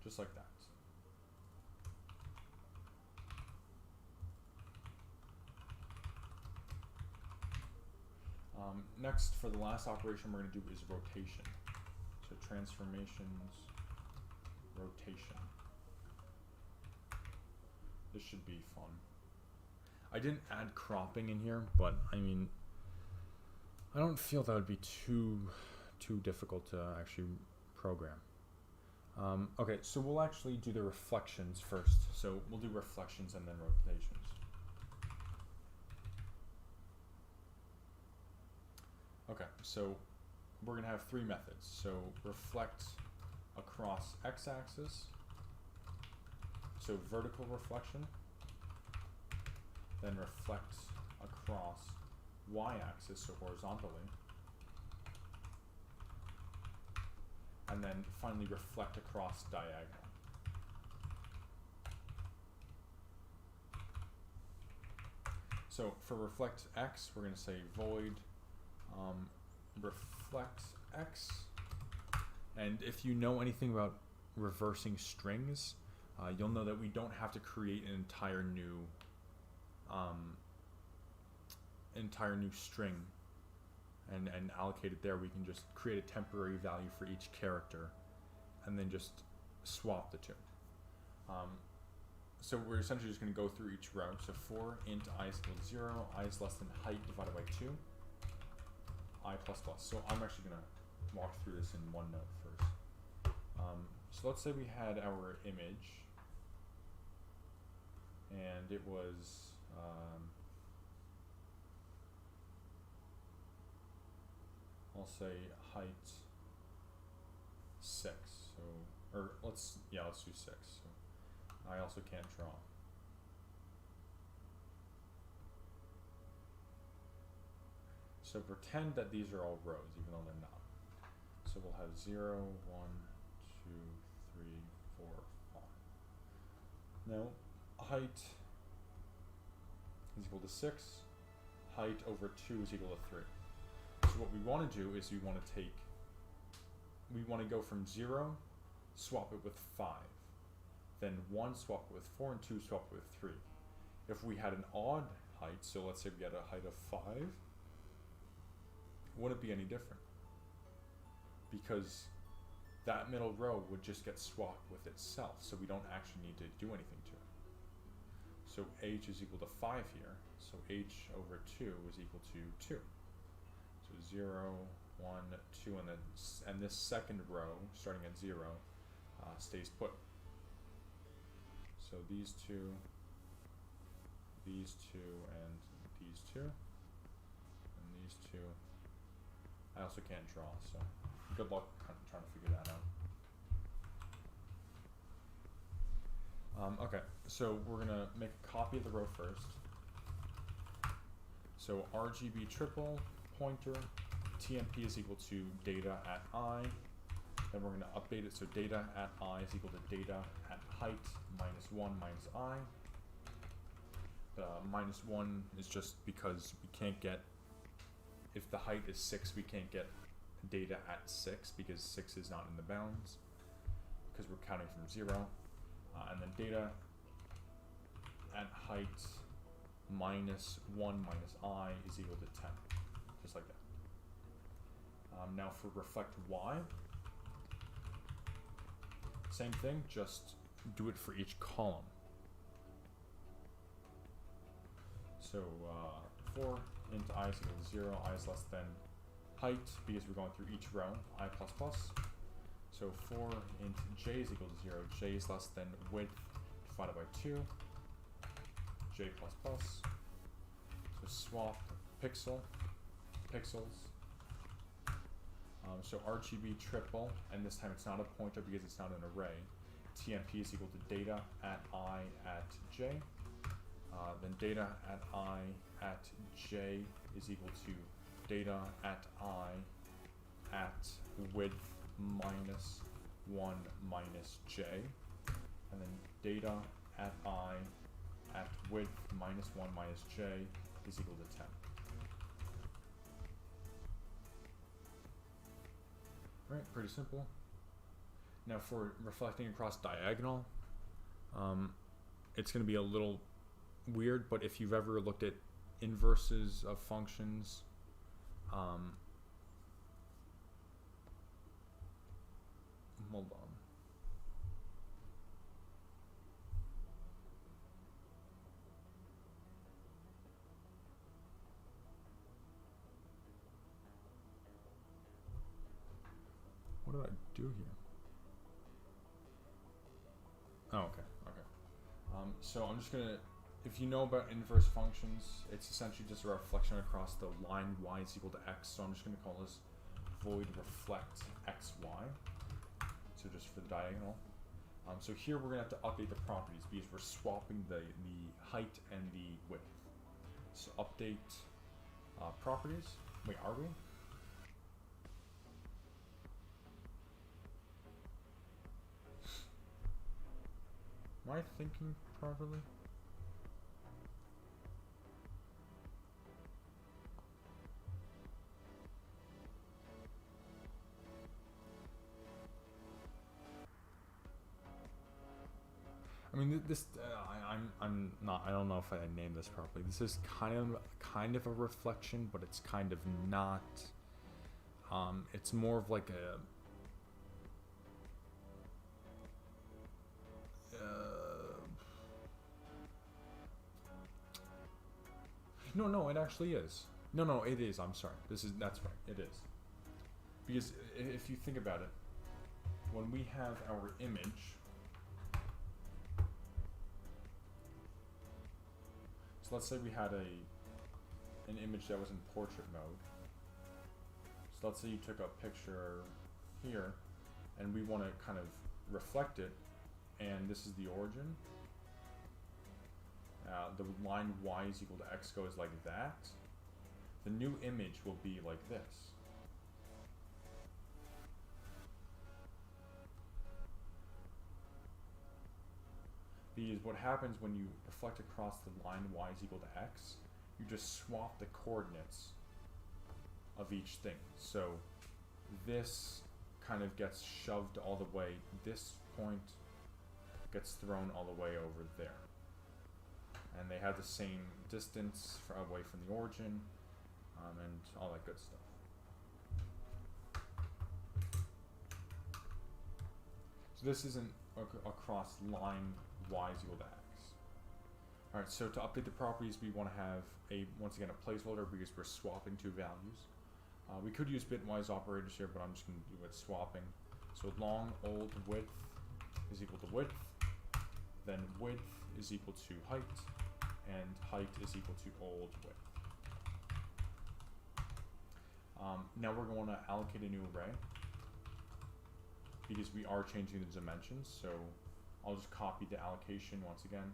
Just like that. Next, for the last operation we're going to do is rotation. So transformations, rotation. This should be fun. I didn't add cropping in here, but I mean, I don't feel that would be too difficult to actually program. Okay, so we'll actually do the reflections first. So we'll do reflections and then rotations. Okay, so we're going to have 3 methods. So reflect across x-axis, so vertical reflection, then reflect across y-axis, so horizontally, and then finally reflect across diagonal. So for reflect x, we're going to say void reflect x, and if you know anything about reversing strings, you'll know that we don't have to create an entire new string and allocate it there. We can just create a temporary value for each character and then just swap the two. so we're essentially just going to go through each row. So for int I is equal to 0, I is less than height divided by 2, I plus plus. So I'm actually going to walk through this in OneNote first. So let's say we had our image, and it was I'll say height 6. So, or let's do 6. So I also can't draw. So pretend that these are all rows, even though they're not. So we'll have 0, 1, 2, 3, 4, 5. Now, height is equal to 6. Height over 2 is equal to 3. So what we want to do is we want to go from 0, swap it with 5. Then 1, swap it with 4, and 2, swap it with 3. If we had an odd height, so let's say we had a height of 5, wouldn't it be any different? Because that middle row would just get swapped with itself, so we don't actually need to do anything to it. So h is equal to 5 here, so h over 2 is equal to 2. So 0, 1, 2, and this second row, starting at 0, stays put. So these two, and these two, and these two. I also can't draw, so good luck trying to figure that out. Okay, so we're gonna make a copy of the row first. So RGB triple pointer, TMP is equal to data at I. Then we're gonna update it, so data at I is equal to data at height minus 1 minus I. The minus 1 is just because we can't get, if the height is 6, we can't get data at 6 because 6 is not in the bounds because we're counting from 0. And then data at height minus 1 minus I is equal to 10, just like that. Now for reflect Y, same thing, just do it for each column. So for int I is equal to 0, I is less than height, because we're going through each row, I plus plus. So for int j is equal to 0, j is less than width divided by 2, j plus plus. So swap pixels. So RGB triple, and this time it's not a pointer because it's not an array. TMP is equal to data at I at j. Then data at I at j is equal to data at I at width minus 1 minus j. And then data at I at width minus 1 minus j is equal to 10. Right, pretty simple. Now for reflecting across diagonal, it's going to be a little weird, but if you've ever looked at inverses of functions, hold on. What did I do here? Oh, okay. So I'm just gonna, if you know about inverse functions, it's essentially just a reflection across the line y is equal to x. So I'm just gonna call this void reflect xy. So just for the diagonal. So here we're gonna have to update the properties because we're swapping the height and the width. So update properties. Wait, are we? Am I thinking properly? I mean, this I'm not. I don't know if I named this properly. This is kind of a reflection, but it's kind of not. It's more of like a. No, it actually is. No, it is. I'm sorry. That's right. It is. Because if you think about it, when we have our image, so let's say we had an image that was in portrait mode. So let's say you took a picture here, and we want to kind of reflect it, and this is the origin. The line y is equal to x goes like that. The new image will be like this. Because what happens when you reflect across the line y is equal to x, you just swap the coordinates of each thing. So this kind of gets shoved all the way, this point gets thrown all the way over there. And they have the same distance away from the origin, and all that good stuff. So this isn't across line y is equal to x. Alright, so to update the properties, we want to have once again a placeholder because we're swapping two values. We could use bitwise operators here, but I'm just going to do it swapping. So long old width is equal to width, then width is equal to height, and height is equal to old width. Now we're going to allocate a new array because we are changing the dimensions, so I'll just copy the allocation once again.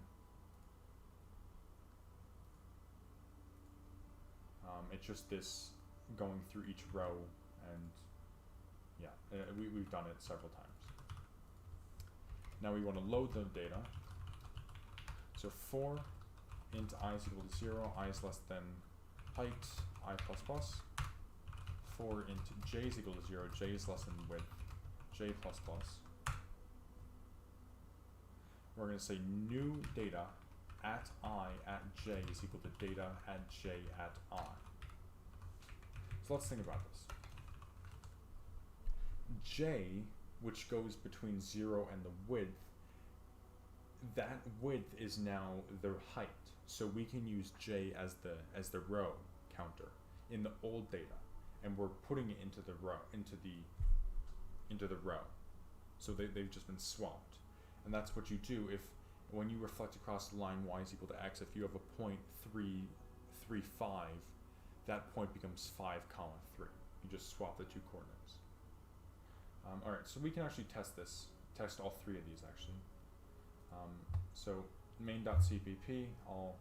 It's just this going through each row, and yeah, we've done it several times. Now we want to load the data. So for int I is equal to 0, I is less than height, I plus plus. For int j is equal to 0, j is less than width, j plus plus. We're going to say new data at I at j is equal to data at j at I. So let's think about this. J, which goes between 0 and the width, that width is now the height. So we can use j as the row counter in the old data, and we're putting it into the row, into the row. So they've just been swapped. And that's what you do when you reflect across the line y is equal to x. If you have a point 335, that point becomes 5, 3. You just swap the two coordinates. Alright, so we can actually test all three of these actually. So main.cpp, I'll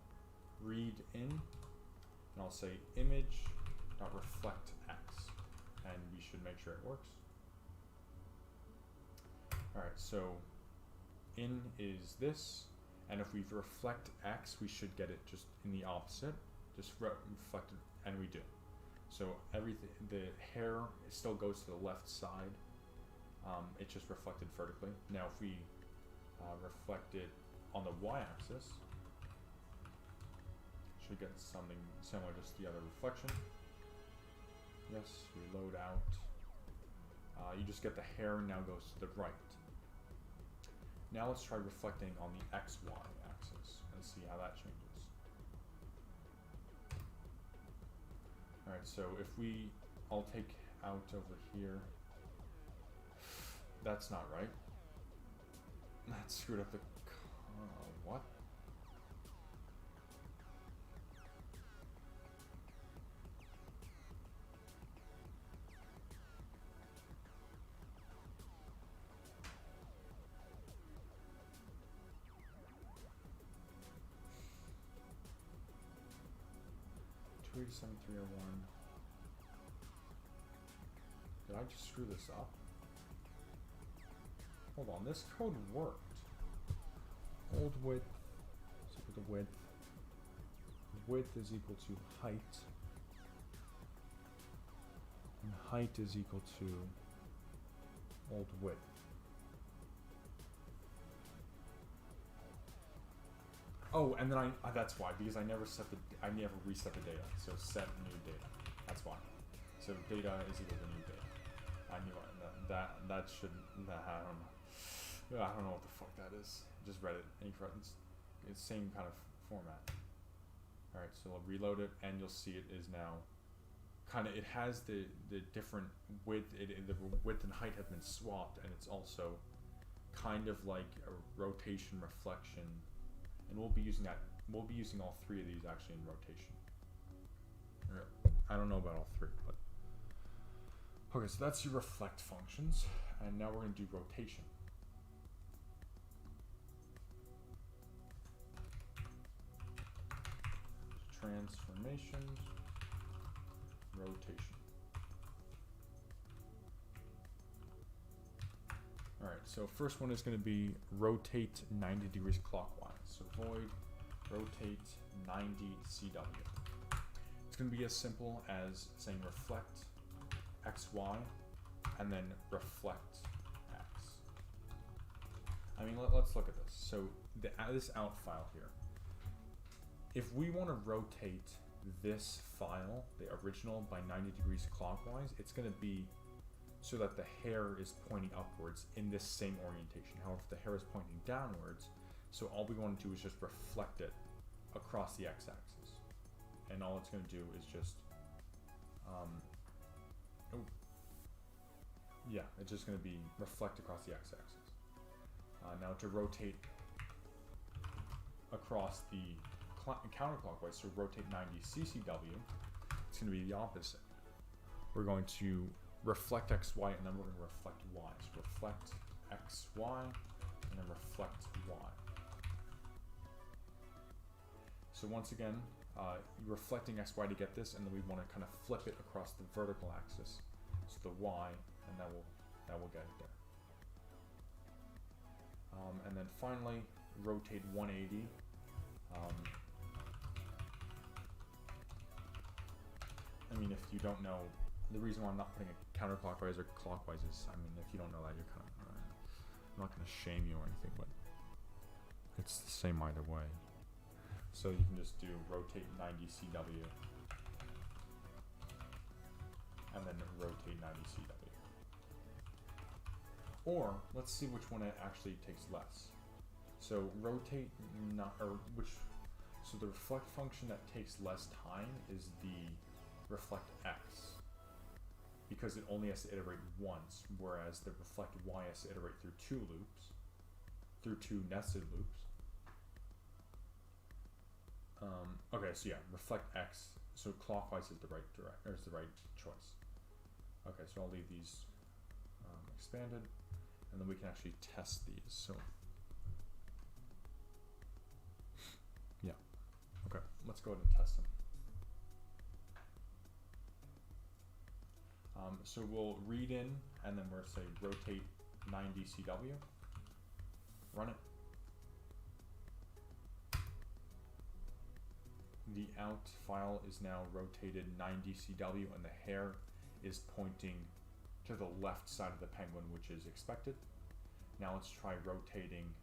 read in, and I'll say image.reflect x, and we should make sure it works. Alright, so in is this, and if we reflect x, we should get it just in the opposite, just reflect it, and we do. So everything, the hair still goes to the left side, it's just reflected vertically. Now if we reflect it on the y-axis, should get something similar, just the other reflection. Yes, reload out. You just get the hair now goes to the right. Now let's try reflecting on the XY axis and see how that changes. Alright, so if I'll take out over here, that's not right. That screwed up the, what? Did I just screw this up? Hold on, this code worked. Old width is equal to width. Width is equal to height. And height is equal to old width. Oh, and then that's why, because I never reset the data. So set new data. That's why. So data is equal to new data. I knew that should, I don't know. I don't know what the fuck that is. Just read it incorrect. It's same kind of format. All right, so I'll reload it, and you'll see it is now kind of, it has the different width, the width and height have been swapped, and it's also kind of like a rotation reflection, and we'll be using that. We'll be using all three of these actually in rotation. I don't know about all three, but okay. So that's your reflect functions, and now we're going to do rotation. Transformations, rotation. All right. So first one is going to be rotate 90 degrees clockwise. So void rotate 90 CW. It's going to be as simple as saying reflect XY and then reflect X. I mean, let's look at this. So this out file here, if we want to rotate this file, the original, by 90 degrees clockwise, it's going to be so that the hair is pointing upwards in this same orientation. However, if the hair is pointing downwards, so all we want to do is just reflect it across the x-axis, and all it's going to do is just, it's just going to be reflect across the x-axis. Now to rotate across the counterclockwise, so rotate 90 CCW, it's going to be the opposite. We're going to reflect XY, and then we're going to reflect Y. So reflect XY, and then reflect Y. So once again, you're reflecting XY to get this, and then we want to kind of flip it across the vertical axis, so the Y, and that will get it there. And then finally, rotate 180. I mean, if you don't know, the reason why I'm not putting it counterclockwise or clockwise is, I mean, if you don't know that, you're kind of, I'm not going to shame you or anything, but it's the same either way. So you can just do rotate 90 CW and then rotate 90 CW. Or let's see which one it actually takes less. So rotate so the reflect function that takes less time is the reflect X, because it only has to iterate once, whereas the reflect Y has to iterate through two nested loops. Okay, so yeah, reflect X. So clockwise is the right choice. Okay, so I'll leave these expanded, and then we can actually test these. So yeah, okay, let's go ahead and test them. So we'll read in, and then we'll say rotate 90 CW. Run it. The out file is now rotated 90 CW, and the hair is pointing to the left side of the penguin, which is expected. Now let's try rotating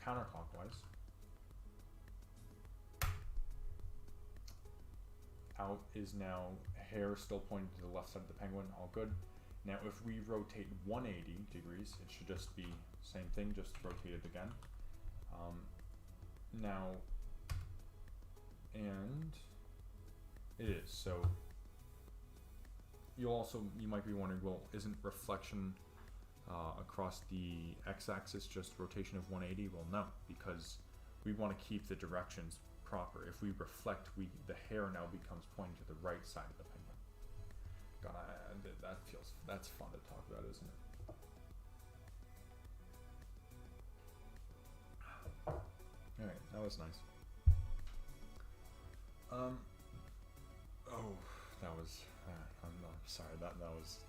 counterclockwise. Out is now hair still pointing to the left side of the penguin, all good. Now if we rotate 180 degrees, it should just be same thing, just rotate it again. And it is. So you might be wondering, well, isn't reflection across the x-axis just rotation of 180? Well, no, because we want to keep the directions proper. If we reflect, the hair now becomes pointing to the right side of the penguin. God, that's fun to talk about, isn't it? All right, that was nice. I'm sorry, that was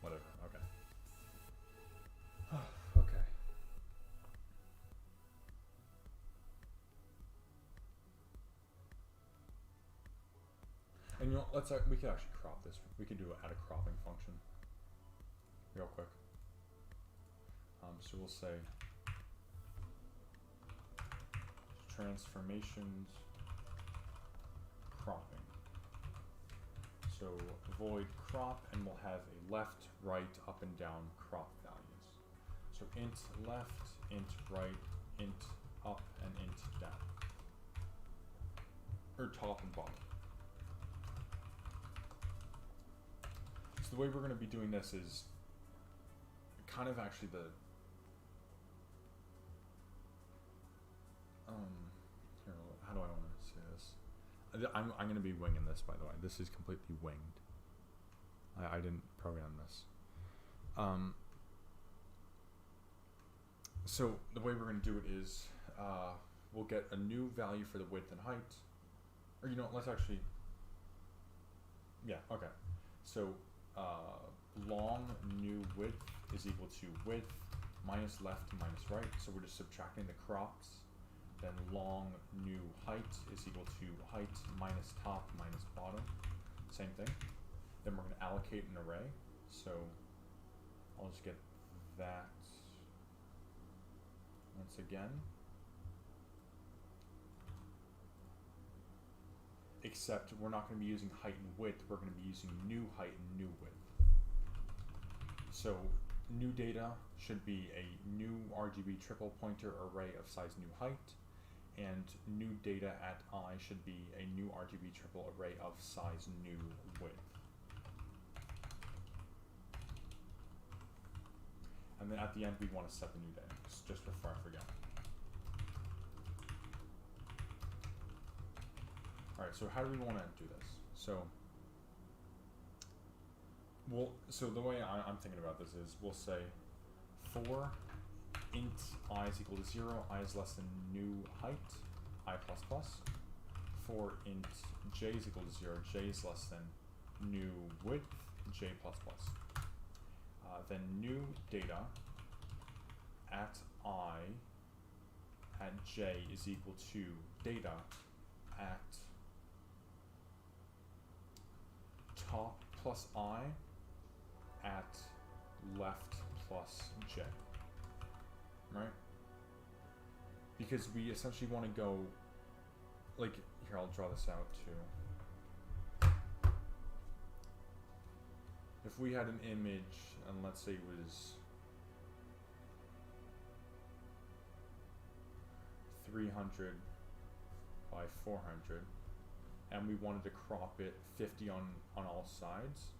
whatever. Okay. Okay. And we could actually crop this. We could add a cropping function real quick. So we'll say transformations cropping. So void crop, and we'll have a left, right, up and down crop values. So int left, int right, int up, and int down. or top and bottom. So the way we're going to be doing this is kind of actually the here, how do I want to say this? I'm going to be winging this, by the way. This is completely winged. I didn't program this. So the way we're going to do it is we'll get a new value for the width and height. Or you know, let's actually, yeah, okay. So long new width is equal to width minus left minus right. So we're just subtracting the crops. Then long new height is equal to height minus top minus bottom. Same thing. Then we're going to allocate an array. So I'll just get that once again. Except we're not going to be using height and width. We're going to be using new height and new width. So new data should be a new RGB triple pointer array of size new height. And new data at I should be a new RGB triple array of size new width. And then at the end we want to set the new data, just before I forget. Alright, so how do we want to do this? So the way I'm thinking about this is we'll say for int I is equal to 0, I is less than new height, I plus plus. For int j is equal to 0, j is less than new width, j plus plus. Then new data at I at j is equal to data at top plus I at left plus j. Right? Because we essentially want to go, like, here, I'll draw this out too. If we had an image, and let's say it was 300 by 400, and we wanted to crop it 50 on all sides,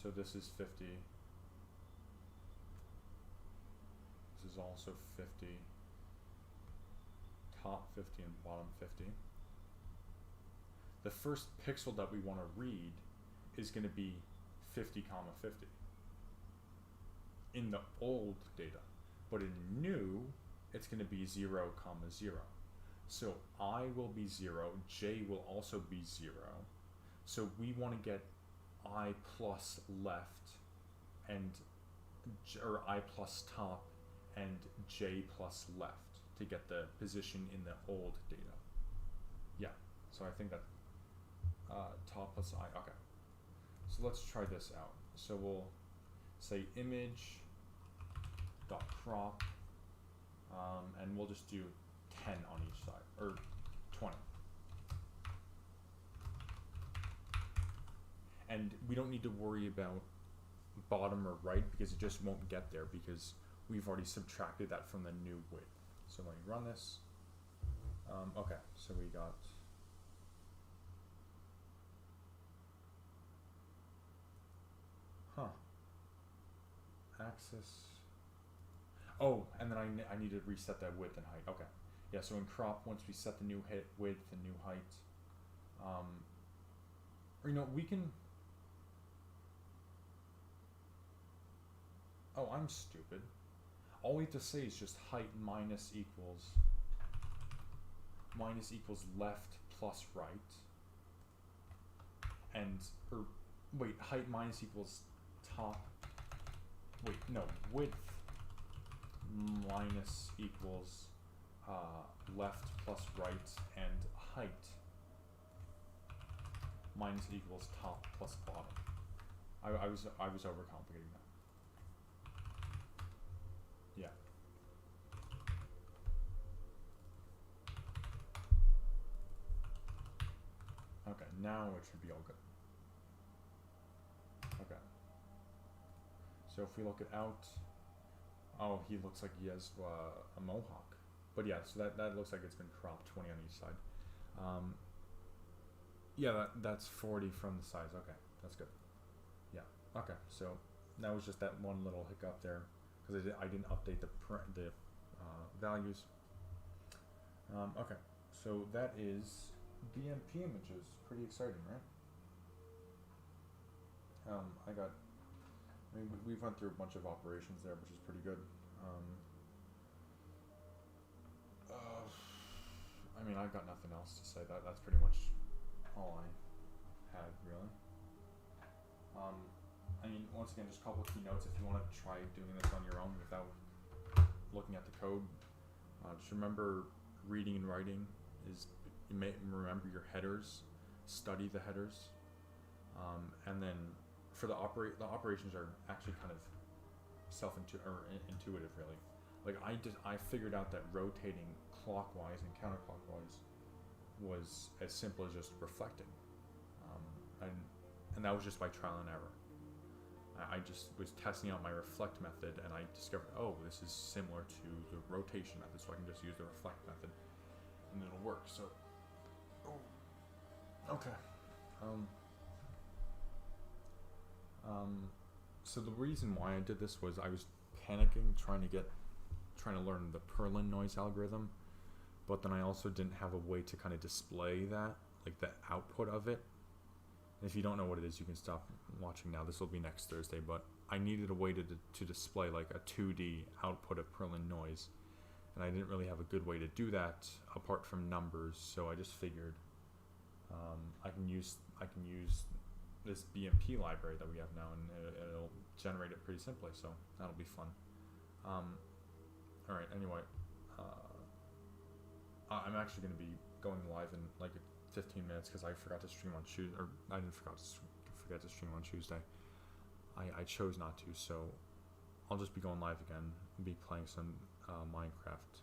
so this is 50, this is also 50, top 50 and bottom 50. The first pixel that we want to read is going to be 50, 50 in the old data, but in new it's going to be 0, 0. So I will be 0, j will also be 0. So we want to get I plus left and or I plus top and j plus left to get the position in the old data. Yeah, so I think that top plus I, okay. So let's try this out. So we'll say image dot crop, and we'll just do 10 on each side, or 20. And we don't need to worry about bottom or right because it just won't get there because we've already subtracted that from the new width. So when you run this, okay, so we got axis. Oh, and then I need to reset that width and height. Okay, yeah. So in crop, once we set the new width and new height, or you know, we can. Oh, I'm stupid. All we have to say is just height minus equals left plus right, and or wait, height minus equals top. Wait, no, width minus equals left plus right, and height minus equals top plus bottom. I was overcomplicating that. Yeah. Okay, now it should be all good. Okay. So if we look at out, oh, he looks like he has a mohawk. But yeah, so that looks like it's been cropped 20 on each side. Yeah, that's 40 from the size. Okay, that's good. Yeah. Okay, so that was just that one little hiccup there because I didn't update the values. Okay, so that is BMP Images. Pretty exciting, right? We've went through a bunch of operations there, which is pretty good. I mean, I've got nothing else to say. That's pretty much all I had, really. I mean, once again, just a couple of key notes if you want to try doing this on your own without looking at the code. Just remember, reading and writing is, you may remember your headers, study the headers, and then for the operations are actually kind of intuitive, really. Like I figured out that rotating clockwise and counterclockwise was as simple as just reflecting, and that was just by trial and error. I just was testing out my reflect method, and I discovered, oh, this is similar to the rotation method, so I can just use the reflect method, and it'll work. So, okay. So the reason why I did this was I was panicking trying to learn the Perlin noise algorithm, but then I also didn't have a way to kind of display that, like the output of it. And if you don't know what it is, you can stop watching now. This will be next Thursday, but I needed a way to display like a 2D output of Perlin noise, and I didn't really have a good way to do that apart from numbers. So I just figured I can use this BMP library that we have now, and it'll generate it pretty simply. So that'll be fun. All right. Anyway, I'm actually going to be going live in like 15 minutes because I forgot to stream on Tuesday, or I didn't forget to stream on Tuesday. I chose not to, so I'll just be going live again, be playing some Minecraft,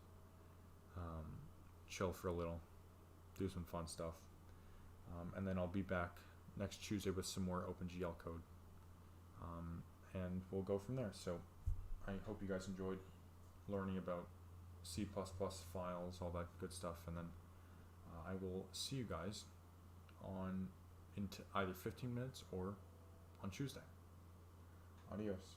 chill for a little, do some fun stuff, and then I'll be back next Tuesday with some more OpenGL code, and we'll go from there. So I hope you guys enjoyed learning about C++ files, all that good stuff, and then I will see you guys in either 15 minutes or on Tuesday. Adios.